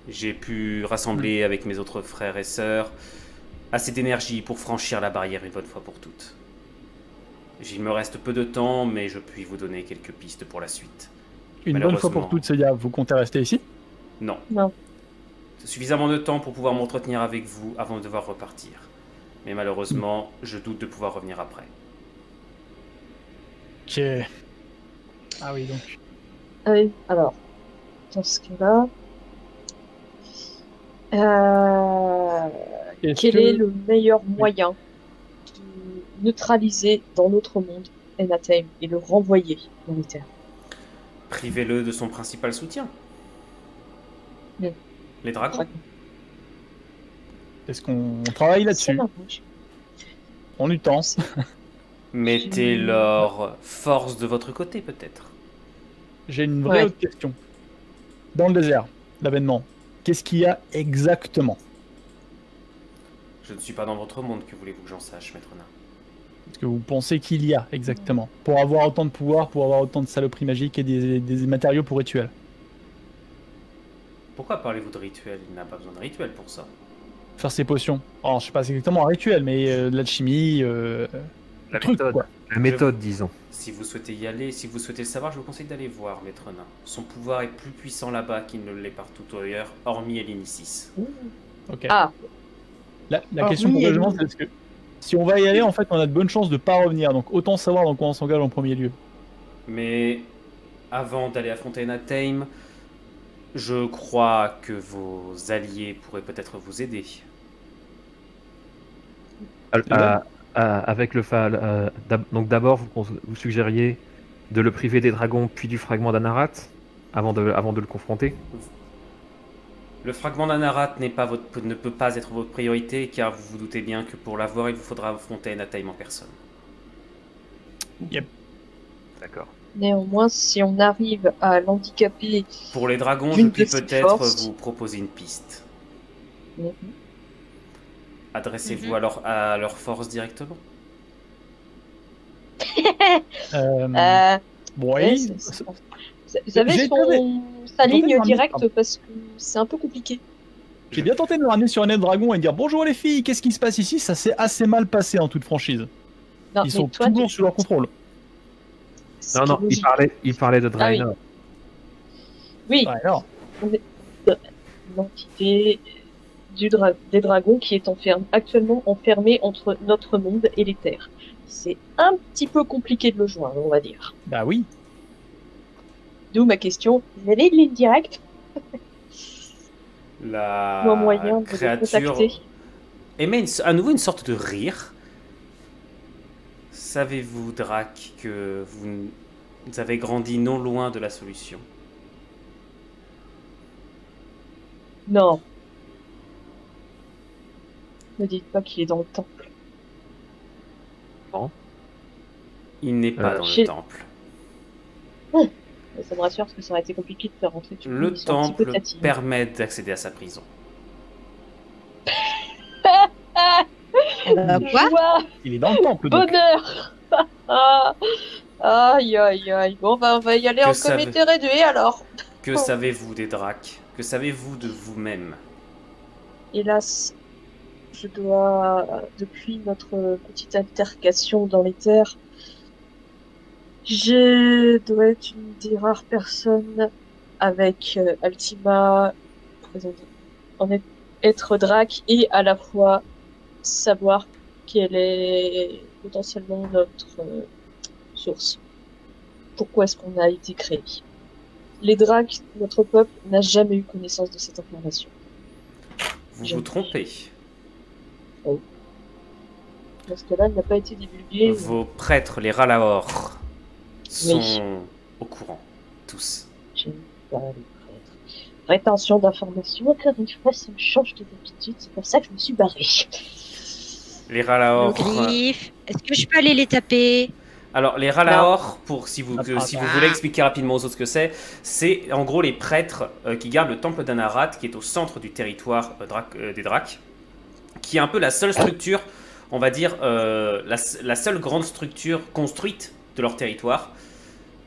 J'ai pu rassembler avec mes autres frères et sœurs assez d'énergie pour franchir la barrière une bonne fois pour toutes. Il me reste peu de temps, mais je puis vous donner quelques pistes pour la suite. Une bonne fois pour Malheureusement. toutes, Seiya, vous comptez rester ici? Non. Non. C'est suffisamment de temps pour pouvoir m'entretenir avec vous avant de devoir repartir. Mais malheureusement, je doute de pouvoir revenir après. Ok. Ah oui, donc. Ah oui, alors, dans ce cas-là, Est-ce quel que- est le meilleur moyen de neutraliser dans notre monde Enatheim et le renvoyer dans les terres? Privez-le de son principal soutien. Mm. Les dragons. Est-ce qu'on travaille là-dessus? Ça m'arrange. On y temps. Mettez leur force de votre côté, peut-être. J'ai une vraie Ouais. autre question. Dans le désert, l'avènement, qu'est-ce qu'il y a exactement? Je ne suis pas dans votre monde, que voulez-vous que j'en sache, maître nain? Est-ce que vous pensez qu'il y a exactement? Pour avoir autant de pouvoir, pour avoir autant de saloperies magiques et des matériaux pour rituels. Pourquoi parlez-vous de rituel? Il n'a pas besoin de rituel pour ça. Faire ses potions. Alors, je sais pas exactement un rituel, mais de l'alchimie, La truc, méthode. quoi. La méthode, disons. Si vous souhaitez y aller, si vous souhaitez le savoir, je vous conseille d'aller voir, maître nain. Son pouvoir est plus puissant là-bas qu'il ne l'est partout ailleurs, hormis Elinicis. Ok. Ah, La Alors, question oui, pour et le oui. c'est est-ce que si on va y aller, en fait, on a de bonnes chances de pas revenir. Donc autant savoir dans quoi on s'engage en premier lieu. Mais avant d'aller affronter Enatheim, je crois que vos alliés pourraient peut-être vous aider. Avec le donc d'abord, vous suggériez de le priver des dragons, puis du fragment d'Anarat, avant de le confronter. Le fragment d'Anarat ne peut pas être votre priorité, car vous vous doutez bien que pour l'avoir, il vous faudra affronter Enatheim en personne. D'accord. néanmoins, si on arrive à l'handicaper, Pour les dragons, je D'une puis de ses peut-être forces. vous proposer une piste. Mhm. Adressez-vous Mhm. alors à leur force directement. ouais, Oui. vous avez J'ai sa tenté de ligne ramener- directe parce que c'est un peu compliqué. J'ai bien tenté de me ramener sur un aile dragon et de dire bonjour les filles, qu'est-ce qui se passe ici? Ça s'est assez mal passé en toute franchise. Non, Ils mais sont toi, toujours sous leur contrôle. ce Non, qui est non, logique. il parlait de Ah oui. Draenor. Oui, Ouais, alors, l'entité des dragons qui est actuellement enfermée entre notre monde et les terres. C'est un petit peu compliqué de le joindre, on va dire. bah oui. D'où ma question, vous avez une ligne directe La ou un moyen de le créature contacter? émet à nouveau une sorte de rire. Savez-vous, Drac, que vous avez grandi non loin de la solution? Non. Ne dites pas qu'il est dans le temple. Il n'est pas dans Chez- le temple. Ça me rassure parce que ça aurait été compliqué de faire rentrer tout Le monde, ils sont un petit peu temple tatillons. permet d'accéder à sa prison. Quoi? Joie, Il est dans le temple. Donc. bonheur. Ah, aïe, aïe, aïe. Bon, bah, on va y aller Que en ça comité réduit alors. Que savez-vous des Dracs? Que savez-vous de vous-même? Hélas, je dois, depuis notre petite altercation dans les terres, je dois être une des rares personnes avec Altima, être Drac et à la fois savoir quelle est potentiellement notre source. Pourquoi est-ce qu'on a été créé? Les Dracs, notre peuple, n'a jamais eu connaissance de cette information. Vous Je- vous trompez. Parce que là, elle n'a pas été divulguée. Vos prêtres, les Ralaor, sont Oui. au courant. Tous. Je n'ai pas les prêtres. Rétention d'informations, encore une fois, ça me change de d'habitude, c'est pour ça que je me suis barrée. Les Ralaor. Griffe, est-ce que je peux aller les taper? Alors, les Ralaor, si vous Ah. voulez expliquer rapidement aux autres ce que c'est en gros les prêtres qui gardent le temple d'Anarat, qui est au centre du territoire des Dracs, qui est un peu la seule structure, on va dire, la seule grande structure construite de leur territoire.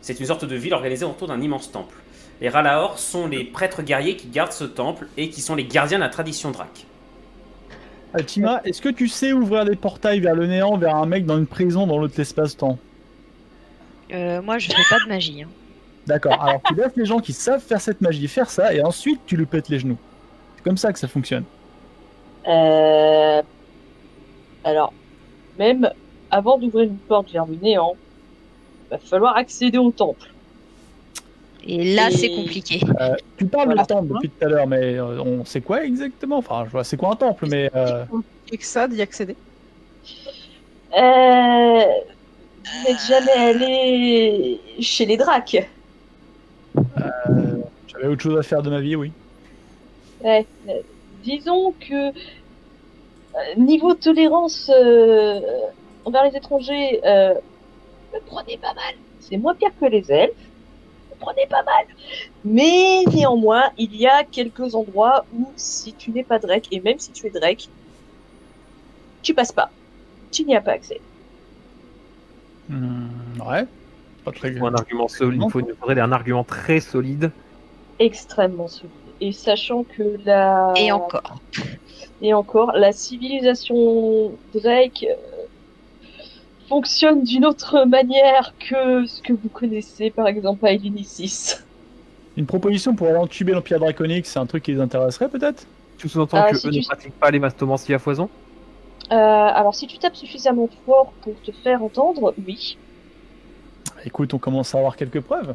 C'est une sorte de ville organisée autour d'un immense temple. Les Ralaor sont les prêtres guerriers qui gardent ce temple et qui sont les gardiens de la tradition Drac. Altima, est-ce que tu sais ouvrir des portails vers le néant, vers un mec dans une prison dans l'autre l'espace-temps? Moi, je fais pas de magie. Hein. D'accord, alors tu laisses les gens qui savent faire cette magie faire ça, et ensuite tu lui pètes les genoux. C'est comme ça que ça fonctionne. Alors, même avant d'ouvrir une porte vers le néant, va falloir accéder au temple. Et là, Et- c'est compliqué. Tu parles Voilà. de temple depuis tout à l'heure, mais on sait quoi exactement? Enfin, je vois, c'est quoi un temple, mais... Et que ça, d'y accéder. Vous n'êtes jamais allé chez les Dracs? J'avais autre chose à faire de ma vie, oui. Ouais, disons que niveau tolérance envers les étrangers, vous prenez pas mal. C'est moins pire que les elfes. Vous prenez pas mal. Mais néanmoins, il y a quelques endroits où si tu n'es pas Drake, et même si tu es Drake, tu passes pas. Tu n'y as pas accès. Ouais. Pas très Il faut un argument solide. Il faudrait un argument très solide. Extrêmement solide. Et sachant que Et encore. Et encore, la civilisation Drake fonctionne d'une autre manière que ce que vous connaissez, par exemple, à Ilinicis. Une proposition pour aller entuber l'Empire Draconique, c'est un truc qui les intéresserait peut-être? Tu sous-entends Ah, que si eux tu- ne pratiquent pas les mastomancies à foison? Alors, si tu tapes suffisamment fort pour te faire entendre, oui. Écoute, on commence à avoir quelques preuves.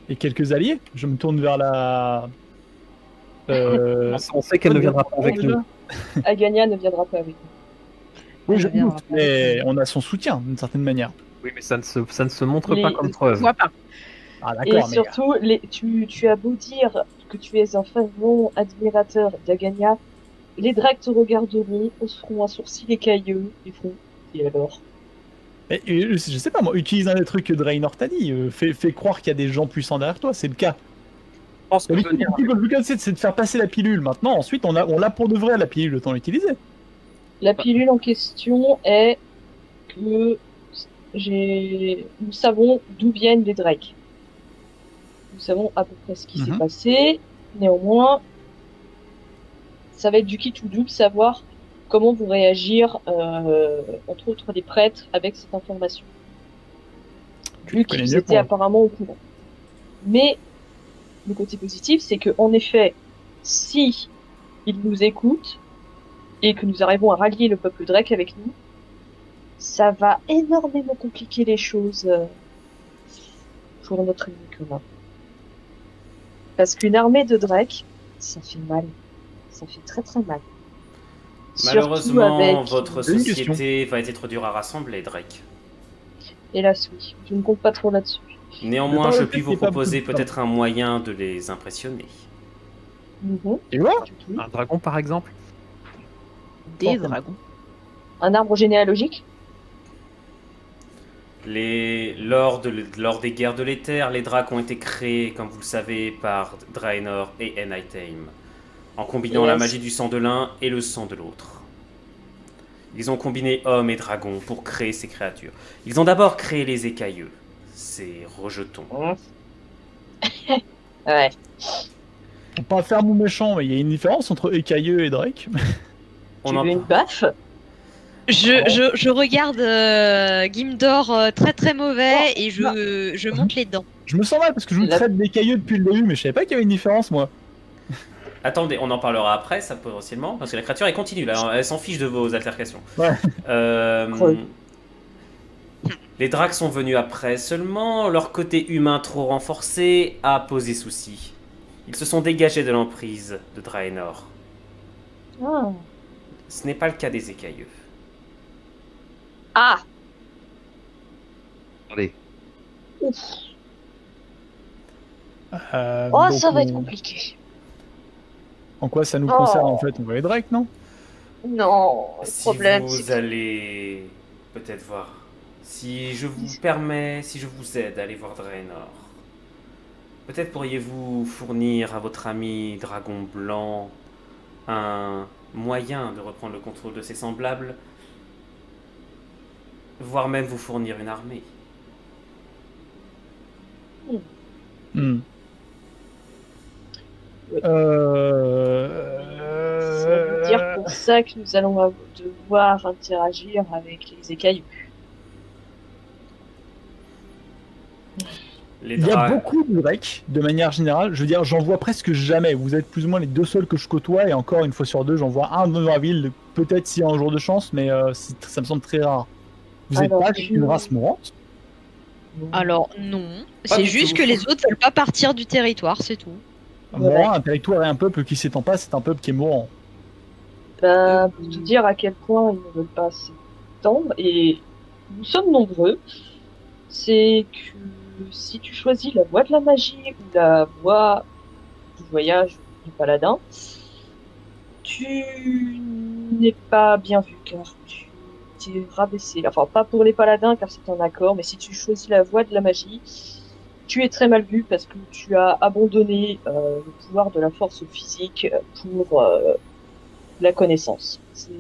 Et quelques alliés. Je me tourne vers la... On sait qu'elle ne viendra pas avec nous. Agania ne viendra pas avec nous. Oui, je Elle viendra doute, pas. mais on a son soutien d'une certaine manière. Oui, mais ça ne se montre Les- pas comme preuve. Moi pas. Ah Et d'accord, mais... surtout, tu as beau dire que tu es un fervent admirateur d'Agania, les Drakes te regarderont, hausseront un sourcil écailleux, et feront « Et alors ?» Je sais pas moi, utilise un des trucs que Draenor t'a dit. Fais croire qu'il y a des gens puissants derrière toi, c'est le cas. Je pense que Le venir- but, c'est de faire passer la pilule. Maintenant, ensuite, on l'a pour de vrai la pilule, le temps l'utiliser. La pilule en question est que nous savons d'où viennent les Drakes. Nous savons à peu près ce qui s'est Mhm. passé. Néanmoins, ça va être du kit ou double savoir comment vont réagir, entre autres les prêtres, avec cette information. Tu Vu connais qu'ils mieux que étaient moi. apparemment au courant. Mais le côté positif, c'est que en effet, si ils nous écoutent et que nous arrivons à rallier le peuple Drake avec nous, ça va énormément compliquer les choses pour notre ennemi commun. Parce qu'une armée de Drake, ça fait mal. Ça fait très très mal. Surtout Malheureusement, avec... votre Une société va être dure à rassembler, Drake. Hélas, oui. Je ne compte pas trop là-dessus. Néanmoins, Le je temps puis est vous fait, pas proposer beaucoup de peut-être un moyen de les impressionner. Mhm. Et voilà. Du tout. Un dragon, par exemple? Des Bon. dragons. Un arbre généalogique. Lors des guerres de l'éther, les Drakes ont été créés, comme vous le savez, par Draenor et Enheithheim, en combinant la Yes. magie du sang de l'un et le sang de l'autre. Ils ont combiné hommes et dragons pour créer ces créatures. Ils ont d'abord créé les écailleux, ces rejetons. Ouais. Pour pas faire mon méchant, mais il y a une différence entre écailleux et Drake. On Tu en- veux une baffe? Je regarde Gimdor très très mauvais et je monte les dents. Je me sens mal parce que je vous La- traite d'écailleux depuis le début, mais je savais pas qu'il y avait une différence, moi. Attendez, on en parlera après, ça potentiellement, parce que la créature elle continue, là, elle s'en fiche de vos altercations. Ouais. Euh, Les Drakes sont venus après seulement, leur côté humain trop renforcé a posé souci. Ils se sont dégagés de l'emprise de Draenor. Ah. Ce n'est pas le cas des écailleux. Ah. Attendez. Ouf. Euh, Oh, donc ça va être on- compliqué. En quoi ça nous Oh. concerne en fait? On va les Drake, non? Non, le Si problème, vous c'est que... allez peut-être voir, si je vous permets, si je vous aide à aller voir Draenor, peut-être pourriez-vous fournir à votre ami Dragon Blanc un moyen de reprendre le contrôle de ses semblables, voire même vous fournir une armée. Hmm. Oui. Euh... Ça veut dire pour ça que nous allons devoir interagir avec les écailleux. Les Il y a dracs. beaucoup de Drake, de manière générale. Je veux dire, j'en vois presque jamais. Vous êtes plus ou moins les 2 seuls que je côtoie, et encore une fois sur 2, j'en vois un dans la ville, peut-être s'il y a un jour de chance, mais ça me semble très rare. Vous n'êtes Alors, pas une race mourante? Alors non, Pas c'est du juste tout. que les autres veulent pas partir du territoire, c'est tout. Mourant, un territoire et un peuple qui s'étend pas, c'est un peuple qui est mourant. Ben, pour te dire à quel point ils ne veulent pas s'étendre, et nous sommes nombreux, c'est que si tu choisis la voie de la magie ou la voie du voyage du paladin, tu n'es pas bien vu car tu t'es rabaissé. Enfin, pas pour les paladins car c'est un accord, mais si tu choisis la voie de la magie, tu es très mal vu parce que tu as abandonné le pouvoir de la force physique pour la connaissance. C'est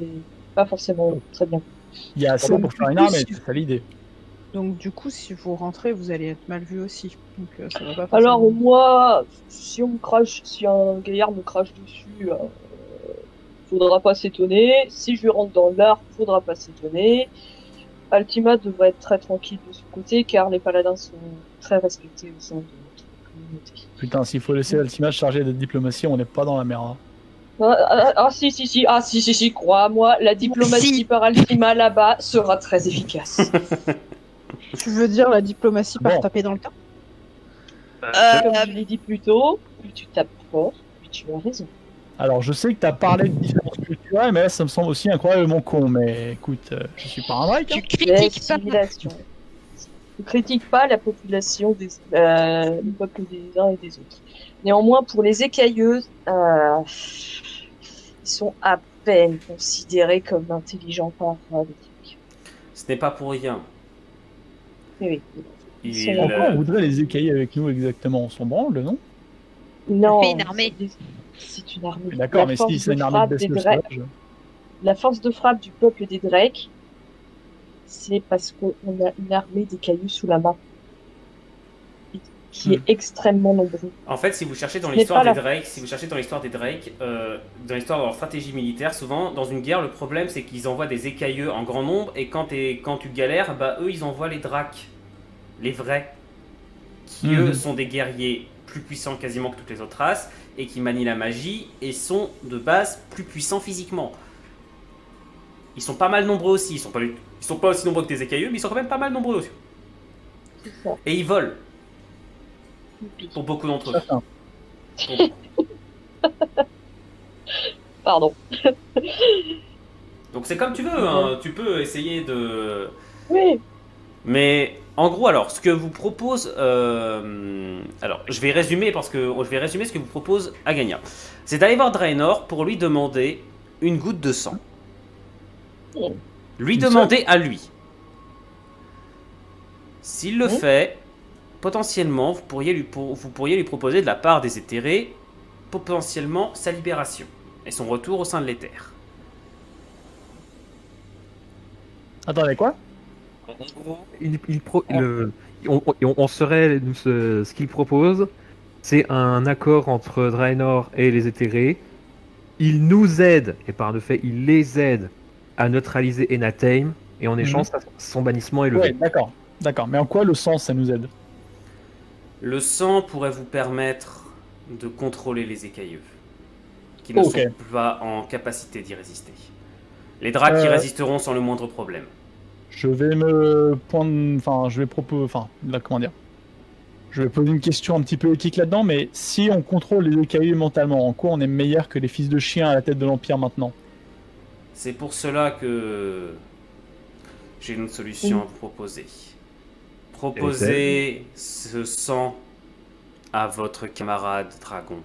pas forcément très bien. Il y a assez Donc, pour du faire une coup, armée, si- c'est ça l'idée. Donc du coup, si vous rentrez, vous allez être mal vu aussi. Donc ça va pas Alors forcément- moi, si on me crache, si un gaillard me crache dessus, faudra pas s'étonner. Si je rentre dans l'art, faudra pas s'étonner. Altima devrait être très tranquille de son côté car les paladins sont très respectés au sein de notre communauté. Putain, s'il faut laisser Ultima se charger de diplomatie, on n'est pas dans la merde. Hein. Si, crois-moi, la diplomatie Si. par Altima là-bas sera très efficace. Tu veux dire la diplomatie par Bon. taper dans le tas? Comme je l'ai dit plus tôt, plus tu tapes fort, plus tu as raison. Alors, je sais que t'as parlé de différences culturelles, mais là, ça me semble aussi incroyablement con. Mais écoute, je suis pas un Drake. Tu Hein. critiques pas. L'assimilation. Ne critique pas la population le peuple des uns et des autres. Néanmoins, pour les écailleux, ils sont à peine considérés comme intelligents par les trucs. Ce n'est pas pour rien. Oui. Il, Pourquoi on voudrait les écailler avec nous exactement? On s'en branle, non? Non, fait une armée. c'est une armée. D'accord, La mais force si c'est de une armée de frappe bestiaux des Drakes- sauvages. La force de frappe du peuple des Drakes, c'est parce qu'on a une armée d'écailleux sous la main. Qui est extrêmement nombreux. En fait, si vous cherchez dans Ce l'histoire n'est des pas la- Drake, si vous cherchez dans l'histoire des Drake, dans l'histoire de leur stratégie militaire, souvent dans une guerre, le problème c'est qu'ils envoient des écailleux en grand nombre et quand tu galères, bah eux ils envoient les Drakes, les vrais, qui eux sont des guerriers plus puissants quasiment que toutes les autres races et qui manient la magie et sont de base plus puissants physiquement. Ils sont pas mal nombreux aussi, ils sont pas aussi nombreux que des écailleux, mais ils sont quand même pas mal nombreux aussi. C'est ça. Et ils volent pour beaucoup d'entre eux. Certain. Pardon. Donc c'est comme tu veux, hein. Tu peux essayer de... Oui. Mais en gros, alors, ce que vous propose... Alors, je vais résumer ce que vous propose Agania. C'est d'aller voir Draenor pour lui demander une goutte de sang. Lui Une demander à lui. S'il le fait, potentiellement, vous pourriez lui proposer de la part des éthérés, potentiellement sa libération et son retour au sein de l'éther. Attendez, quoi? On serait, ce qu'il propose, c'est un accord entre Draenor et les éthérés. Il nous aide, et par le fait, il les aide à neutraliser Enatheim, et en échange, son bannissement est levé. Ouais, d'accord. D'accord. Mais en quoi le sang, ça nous aide? Le sang pourrait vous permettre de contrôler les écailleux, qui ne Ok. sont pas en capacité d'y résister. Les Drakes y résisteront sans le moindre problème. Je vais me poindre. Enfin, je vais proposer. Enfin, là, comment dire? Je vais poser une question un petit peu éthique là-dedans, mais si on contrôle les écailleux mentalement, en quoi on est meilleur que les fils de chiens à la tête de l'Empire maintenant? C'est pour cela que j'ai une solution à vous proposer. Proposez ce sang à votre camarade dragon.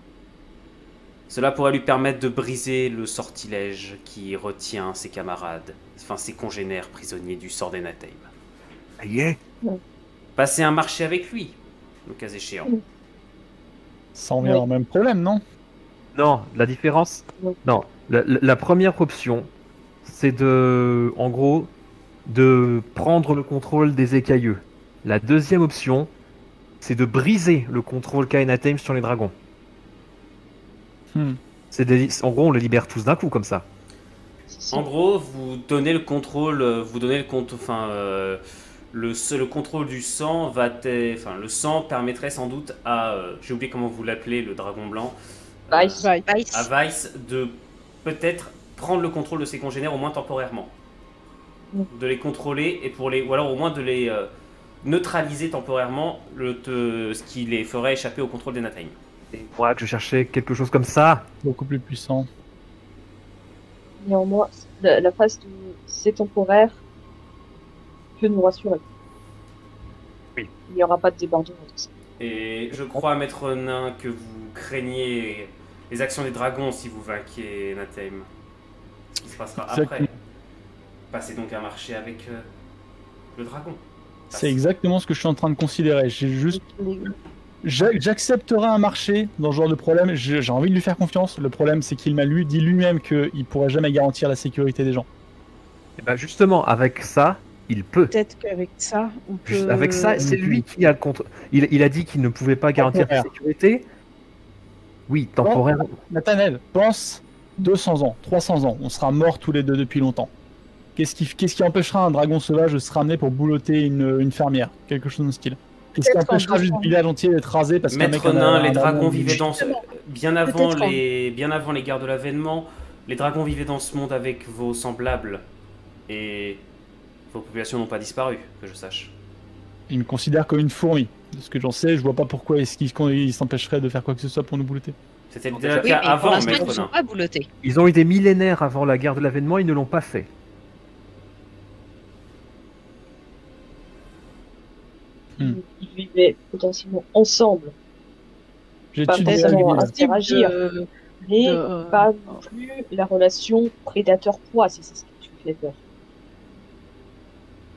Cela pourrait lui permettre de briser le sortilège qui retient ses camarades, enfin ses congénères prisonniers du sort d'Enatheim. Yeah. Passez un marché avec lui, le cas échéant. Ça en vient au même problème, non? Non, la différence. Non, la première option, c'est de, en gros, de prendre le contrôle des écailleux. La deuxième option, c'est de briser le contrôle qu'a Enatheim sur les dragons. En gros, on les libère tous d'un coup comme ça. En gros, vous donnez le contrôle, le contrôle du sang enfin, le sang permettrait sans doute à, j'ai oublié comment vous l'appelez, le dragon blanc, Vice. Vice. à Vice de peut-être prendre le contrôle de ses congénères au moins temporairement, de les contrôler et ou alors au moins de les neutraliser temporairement, ce qui les ferait échapper au contrôle des Nathaim. Et moi, que je cherchais quelque chose comme ça. Beaucoup plus puissant. Néanmoins, la phase de c'est temporaire peut nous rassurer. Oui. Il n'y aura pas de débordement de ça. Et je crois, Maître Nain, que vous craignez les actions des dragons si vous vainquez Nathaim. Ce qui se passera après. Exactement. Passez donc un marché avec le dragon. C'est exactement ce que je suis en train de considérer. J'accepterai un marché dans ce genre de problème. J'ai envie de lui faire confiance. Le problème, c'est qu'il m'a dit lui-même qu'il pourrait jamais garantir la sécurité des gens. Et ben justement, avec ça, il peut. Peut-être qu'avec ça, on peut... Avec ça, c'est lui qui a le contre. Il a dit qu'il ne pouvait pas garantir la sécurité. Oui, temporaire. Nathanaël, pense 200 ans, 300 ans. On sera morts tous les deux depuis longtemps. Qu'est-ce qui empêchera un dragon sauvage de se ramener pour boulotter une fermière? Quelque chose de ce style. Qu'est-ce qui empêchera juste le village entier d'être rasé parce qu'un mec Maître Nain, les dragons dragon vivaient dans bien avant Peut-être bien avant les guerres de l'avènement. Les dragons vivaient dans ce monde avec vos semblables et vos populations n'ont pas disparu, que je sache. Il me considère comme une fourmi. De ce que j'en sais, je vois pas pourquoi est-ce qu'il s'empêcherait de faire quoi que ce soit pour nous boulotter. C'était le Oui, cas mais pour avant, l'instant, ils Maître ne sont Nain. pas boulottés. Ils ont eu des millénaires avant la guerre de l'avènement, ils ne l'ont pas fait. Hmm. Ils vivaient potentiellement ensemble, J'ai pas étudié forcément la interagir, mais de- pas non plus la relation prédateur-proie, si c'est ce qui te fait peur.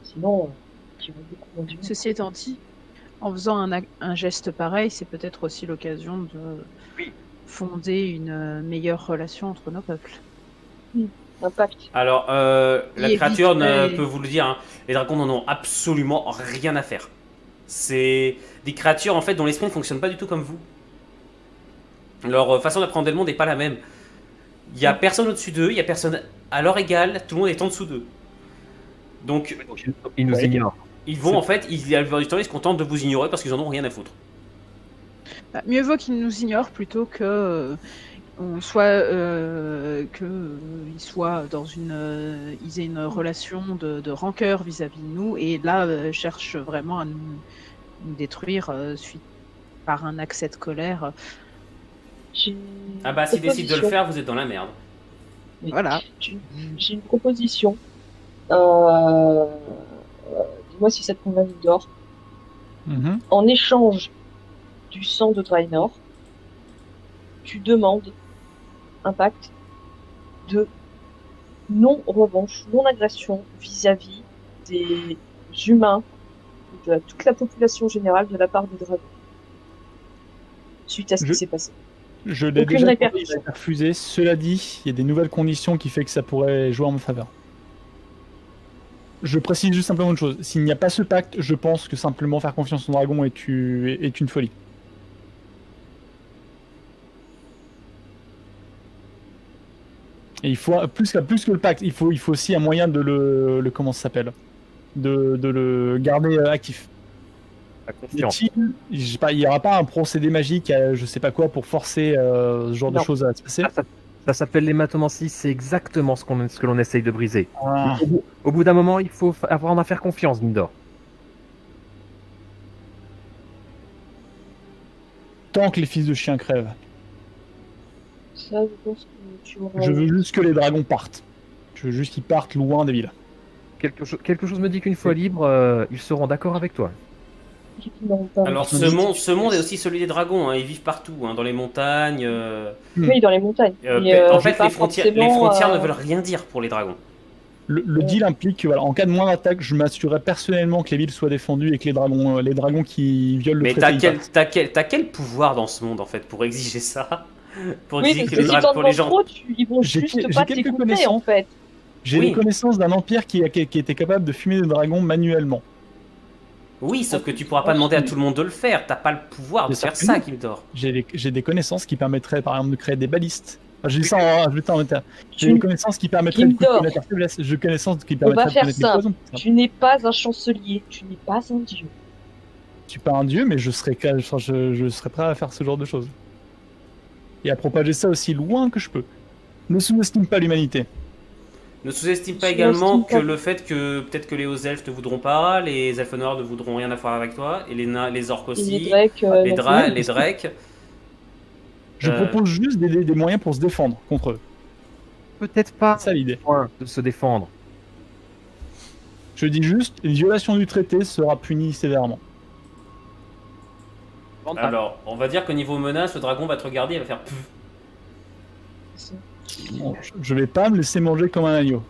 Sinon, tu vas beaucoup moins du monde. Ceci étant dit, en faisant un geste pareil, c'est peut-être aussi l'occasion de fonder une meilleure relation entre nos peuples. Impact. Alors, la Il créature éviterait- peut vous le dire, hein, les dragons n'en ont absolument rien à faire. C'est des créatures en fait dont l'esprit ne fonctionne pas du tout comme vous. Leur façon d'appréhender le monde n'est pas la même. Il n'y a personne au-dessus d'eux, il n'y a personne à leur égal, tout le monde est en dessous d'eux. Donc, Ils nous Ouais. ignorent. ils vont en fait, la plupart du temps, ils se contentent de vous ignorer parce qu'ils en ont rien à foutre. Bah, mieux vaut qu'ils nous ignorent plutôt que on soit qu'ils soient dans ils aient une relation de rancœur vis-à-vis de nous et là cherchent vraiment à nous détruire suite par un accès de colère. J'ai Ah bah, s'ils une décident de le proposition. faire, vous êtes dans la merde. Voilà. J'ai une proposition. Dis-moi si ça te convient, Victor. Mhm. En échange du sang de Draenor, tu demandes Impact de non-revanche, non-agression vis-à-vis des humains, de toute la population générale de la part des dragons. Suite à ce qui s'est passé. Je l'ai Aucune déjà répercussion. refusé. Cela dit, il y a des nouvelles conditions qui fait que ça pourrait jouer en ma faveur. Je précise juste simplement une chose. S'il n'y a pas ce pacte, je pense que simplement faire confiance au dragon est une folie. Et il faut plus que le pacte, il faut aussi un moyen de le comment ça s'appelle, de le garder actif. La confiance. Il n'y aura pas un procédé magique, je sais pas quoi, pour forcer ce genre de Non. choses à se passer. Ça s'appelle l'hématomancie, c'est exactement ce que l'on essaye de briser. Ah. Au bout d'un moment, il faut apprendre à faire confiance, Gindor. Tant que les fils de chiens crèvent. Ça, je pense que tu auras... Je veux juste que les dragons partent. Je veux juste qu'ils partent loin des villes. Quelque chose me dit qu'une fois libres, ils seront d'accord avec toi. Non, pas- Alors, ce monde est aussi celui des dragons, hein, ils vivent partout, hein, dans les montagnes. Oui, dans les montagnes. Mais, En j'ai fait, pas les frontières forcément, ne veulent rien dire pour les dragons. Le deal implique que, voilà, en cas de moindre attaque, je m'assurerai personnellement que les villes soient défendues et que les dragons qui violent le Mais traité. t'as quel pouvoir dans ce monde en fait pour exiger ça? Pour Oui, exiger parce que que les si dragons, t'en pour les demandes gens. trop, ils vont J'ai juste j'ai pas quelques t'écouter, connaissances. en fait. J'ai Oui. les connaissances d'un empire qui était capable de fumer des dragons manuellement. Oui, sauf que tu pourras pas demander à tout le monde de le faire. T'as pas le pouvoir de Bien sûr faire que ça, non. Gildor. J'ai des connaissances qui permettraient par exemple de créer des balistes, Enfin, j'ai dit ça en, je vais t'en mettre. J'ai une connaissance qui permettrait de Gimdor. connaître la faiblesse. J'ai une connaissance qui On permettrait va de faire connaître les ça. poisons. Tu n'es pas un chancelier, tu n'es pas un dieu. Je suis pas un dieu, mais je serais prêt à faire ce genre de choses. Et à propager ça aussi loin que je peux. Ne sous-estime pas l'humanité. Ne sous-estime pas Sous-estime également pas. que le fait que peut-être que les hauts elfes te voudront pas, les elfes noirs ne voudront rien à faire avec toi, et les nains, les orques Et aussi, les Drakes, les non dra, plus. les drakes. Je Euh. propose juste des moyens pour se défendre contre eux. Peut-être pas C'est ça l'idée. point de se défendre. Je dis juste, une violation du traité sera punie sévèrement. Alors, on va dire qu'au niveau menace, le dragon va te regarder, il va faire pfff. Bon, je vais pas me laisser manger comme un agneau.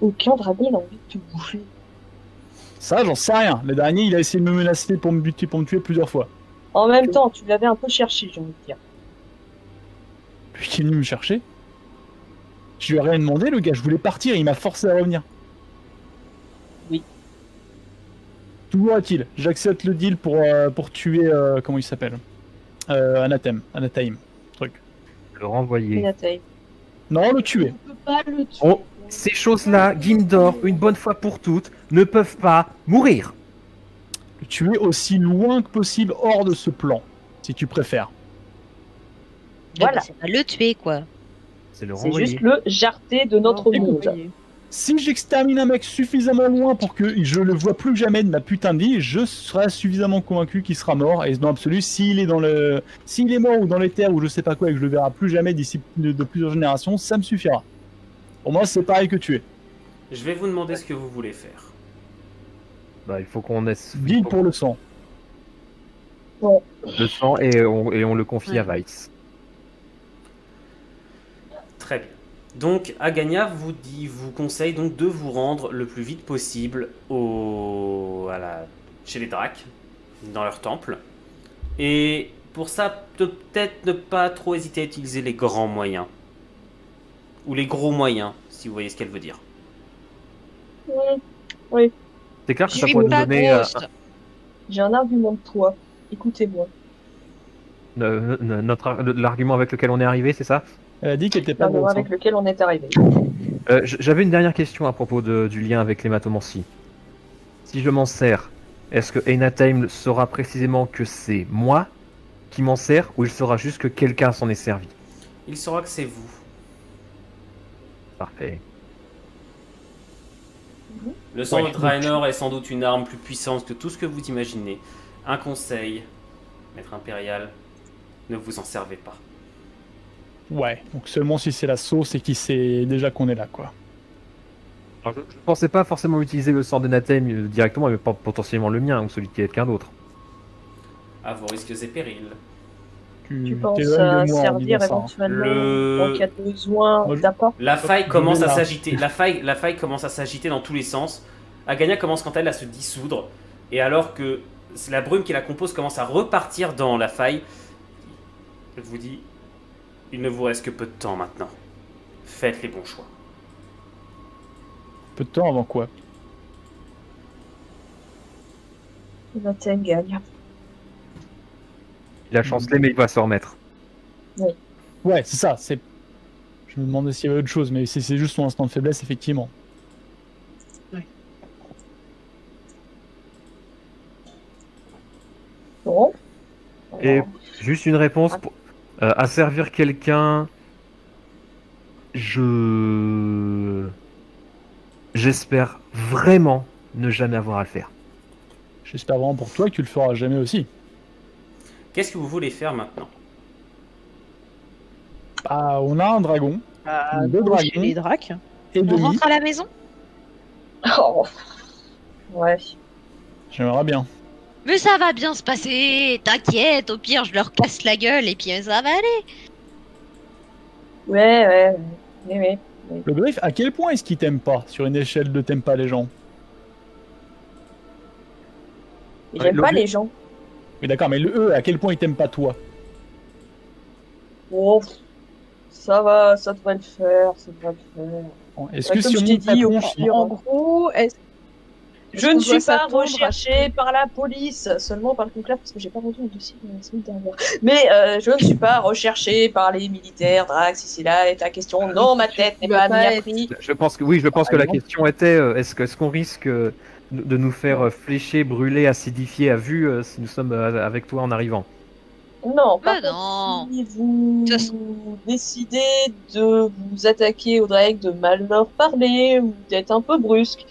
Aucun dragon n'a envie de te bouffer. Ça, j'en sais rien. Le dernier, il a essayé de me menacer pour me buter, pour me tuer plusieurs fois. En même temps, tu l'avais un peu cherché, j'ai envie de dire. Puis qui est venu me chercher. Je lui ai rien demandé, le gars. Je voulais partir, il m'a forcé à revenir. Oui. Toujours est-il, j'accepte le deal pour tuer, comment il s'appelle Anathem. Truc. Le renvoyer. Minatei. Non, le tuer. On peut pas le tuer. Oh, ces choses-là, Gimdor, une bonne fois pour toutes, ne peuvent pas mourir. Le tuer aussi loin que possible hors de ce plan, si tu préfères. Voilà. C'est pas le tuer, quoi. C'est le C'est renvoyer. juste le jarté de notre Écoute, monde. Si j'extermine un mec suffisamment loin pour que je le vois plus jamais de ma putain de vie, je serai suffisamment convaincu qu'il sera mort. Et dans l'absolu, s'il est mort ou dans les terres ou je sais pas quoi et que je le verrai plus jamais d'ici de plusieurs générations, ça me suffira. Pour moi, c'est pareil que tuer. Je vais vous demander ce que vous voulez faire. Bah, il faut qu'on ait Deal pour le sang. le sang et on le confie à Weiss. Très bien. Donc, Agania vous conseille donc de vous rendre le plus vite possible chez les Drakes, dans leur temple. Et pour ça, peut-être ne pas trop hésiter à utiliser les grands moyens. Ou les gros moyens, si vous voyez ce qu'elle veut dire. C'est clair que Je ça suis pourrait nous pas donner grosse. J'ai un argument de toi. Écoutez-moi. l'argument avec lequel on est arrivé, c'est ça? Elle a dit qu'elle était pas L'argument grosse. avec lequel on est arrivé. J'avais une dernière question à propos du lien avec l'hématomancie. Si je m'en sers, est-ce que Einatheim saura précisément que c'est moi qui m'en sers ou il saura juste que quelqu'un s'en est servi? Il saura que c'est vous. Parfait. Le sang Ouais, de Draenor est sans doute une arme plus puissante que tout ce que vous imaginez. Un conseil, maître impérial, ne vous en servez pas. Ouais, donc seulement si c'est la sauce et qu'il sait déjà qu'on est là, quoi. Alors, je pensais pas forcément utiliser le sang d'Einatheim directement, mais potentiellement le mien ou celui de quelqu'un d'autre. À vos risques et périls. Tu penses t'éloignes à de moi en servir disant ça, hein. éventuellement Le- en cas de besoin Moi, je- d'apport? La faille commence à là. s'agiter. La faille commence à s'agiter dans tous les sens. Agania commence quant à elle à se dissoudre. Et alors que la brume qui la compose commence à repartir dans la faille, elle vous dit, il ne vous reste que peu de temps maintenant. Faites les bons choix. Peu de temps avant quoi? Minatei gagne. Il a chancelé, mais il va s'en remettre. Ouais, c'est ça, c'est... Je me demandais s'il y avait autre chose, mais c'est juste son instant de faiblesse, effectivement. Bon. Et juste une réponse à servir quelqu'un. J'espère vraiment ne jamais avoir à le faire. J'espère vraiment pour toi que tu le feras jamais aussi. Qu'est-ce que vous voulez faire maintenant? Bah, on a un dragon, deux Chez dragons les dracs. et On demi. rentre à la maison? Oh. Ouais. J'aimerais bien. Mais ça va bien se passer, t'inquiète, au pire je leur casse la gueule et puis ça va aller. Ouais. Oui. Le Griff, à quel point est-ce qu'il t'aime pas sur une échelle de t'aime pas les gens? Et j'aime le pas but- les gens. Mais d'accord, mais le E, à quel point il t'aime pas toi? Oh. Ça va, ça devrait le faire, Est-ce Ouais, que comme si on je t'ai monte la dit, au tronche, pire, En gros, Je ne suis pas recherché par la police, seulement par le conclave, parce que j'ai pas rendu le dossier la semaine dernière. Mais je ne suis pas recherché par les militaires. Drax, si c'est là est ta question. Non, ma tête n'est pas bien prise. Je pense que la question était est-ce qu'on risque de nous faire flécher, brûler, acidifier à vue si nous sommes avec toi en arrivant? Non, par Mais contre, non. si vous décidez de vous attaquer au Drake, de mal leur parler ou d'être un peu brusque,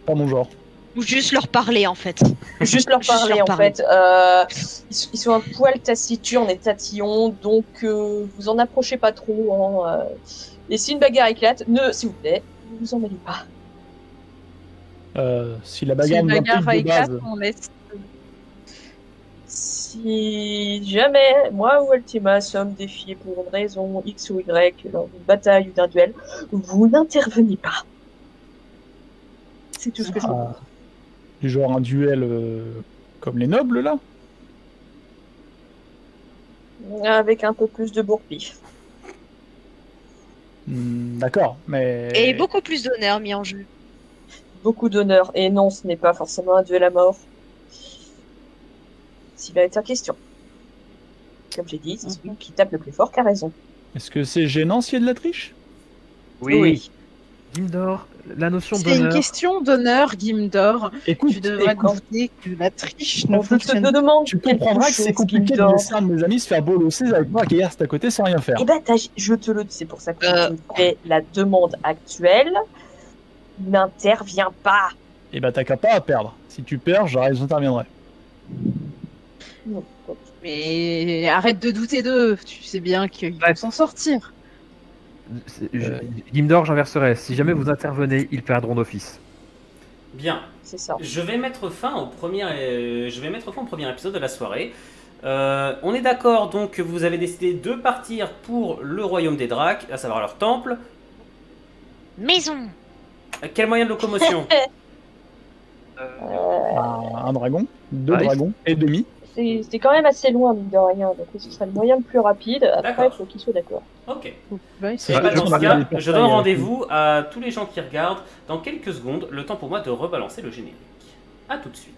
Pas mon genre. Ou juste leur parler en fait. juste leur Juste parler leur en parler. fait. Ils sont un poil taciturnes et tatillons, donc vous en approchez pas trop. Hein, et si une bagarre éclate, s'il vous plaît, ne vous en mêlez pas. Si la Si bagarre le nous bagarre implique de éclate, base, on laisse. Si jamais moi ou Ultima sommes défiés pour une raison X ou Y lors d'une bataille ou d'un duel, vous n'intervenez pas. C'est tout ce que je vous ah, du genre un duel comme les nobles là. dis. Avec un peu plus de bourpif. D'accord, mais. Et beaucoup plus d'honneur mis en jeu. Beaucoup d'honneur. Et non, ce n'est pas forcément un duel à mort. S'il va être en question. Comme j'ai dit, c'est celui qui tape le plus fort qui a raison. Est-ce que c'est gênant s'il y a de la triche? Oui. Gimdor, la notion C'est une d'honneur. question d'honneur, Gimdor. Écoute, Tu devrais écoute, compter que la triche ne On te fonctionne pas. demande tu quelque comprendras que c'est chose, compliqué de Gimdor. laisser un de mes amis se faire bolosser avec moi qui reste à côté sans rien faire. Eh ben, je te le dis, c'est pour ça que je te fais la demande actuelle. N'interviens pas. Et bah t'as qu'à pas à perdre. Si tu perds, j'interviendrai. Non. Mais arrête de douter d'eux. Tu sais bien qu'ils vont Bref. s'en sortir. Gimdor, j'inverserai. Si jamais vous intervenez, ils perdront d'office. Bien. C'est ça. Je vais mettre fin au premier épisode de la soirée. On est d'accord, donc vous avez décidé de partir pour le royaume des Dracs, à savoir leur temple. Maison. Quel moyen de locomotion? Un dragon, deux Ouais. dragons et demi. C'est quand même assez loin, mine de rien. Donc, ce serait le moyen le plus rapide. Après, D'accord. il faut qu'ils soient d'accord. Ok. Ouais, Et C'est bah, vrai dans qu'on ce avait cas, des je portails, donne rendez-vous à tous les gens qui regardent dans quelques secondes, le temps pour moi de rebalancer le générique. A tout de suite.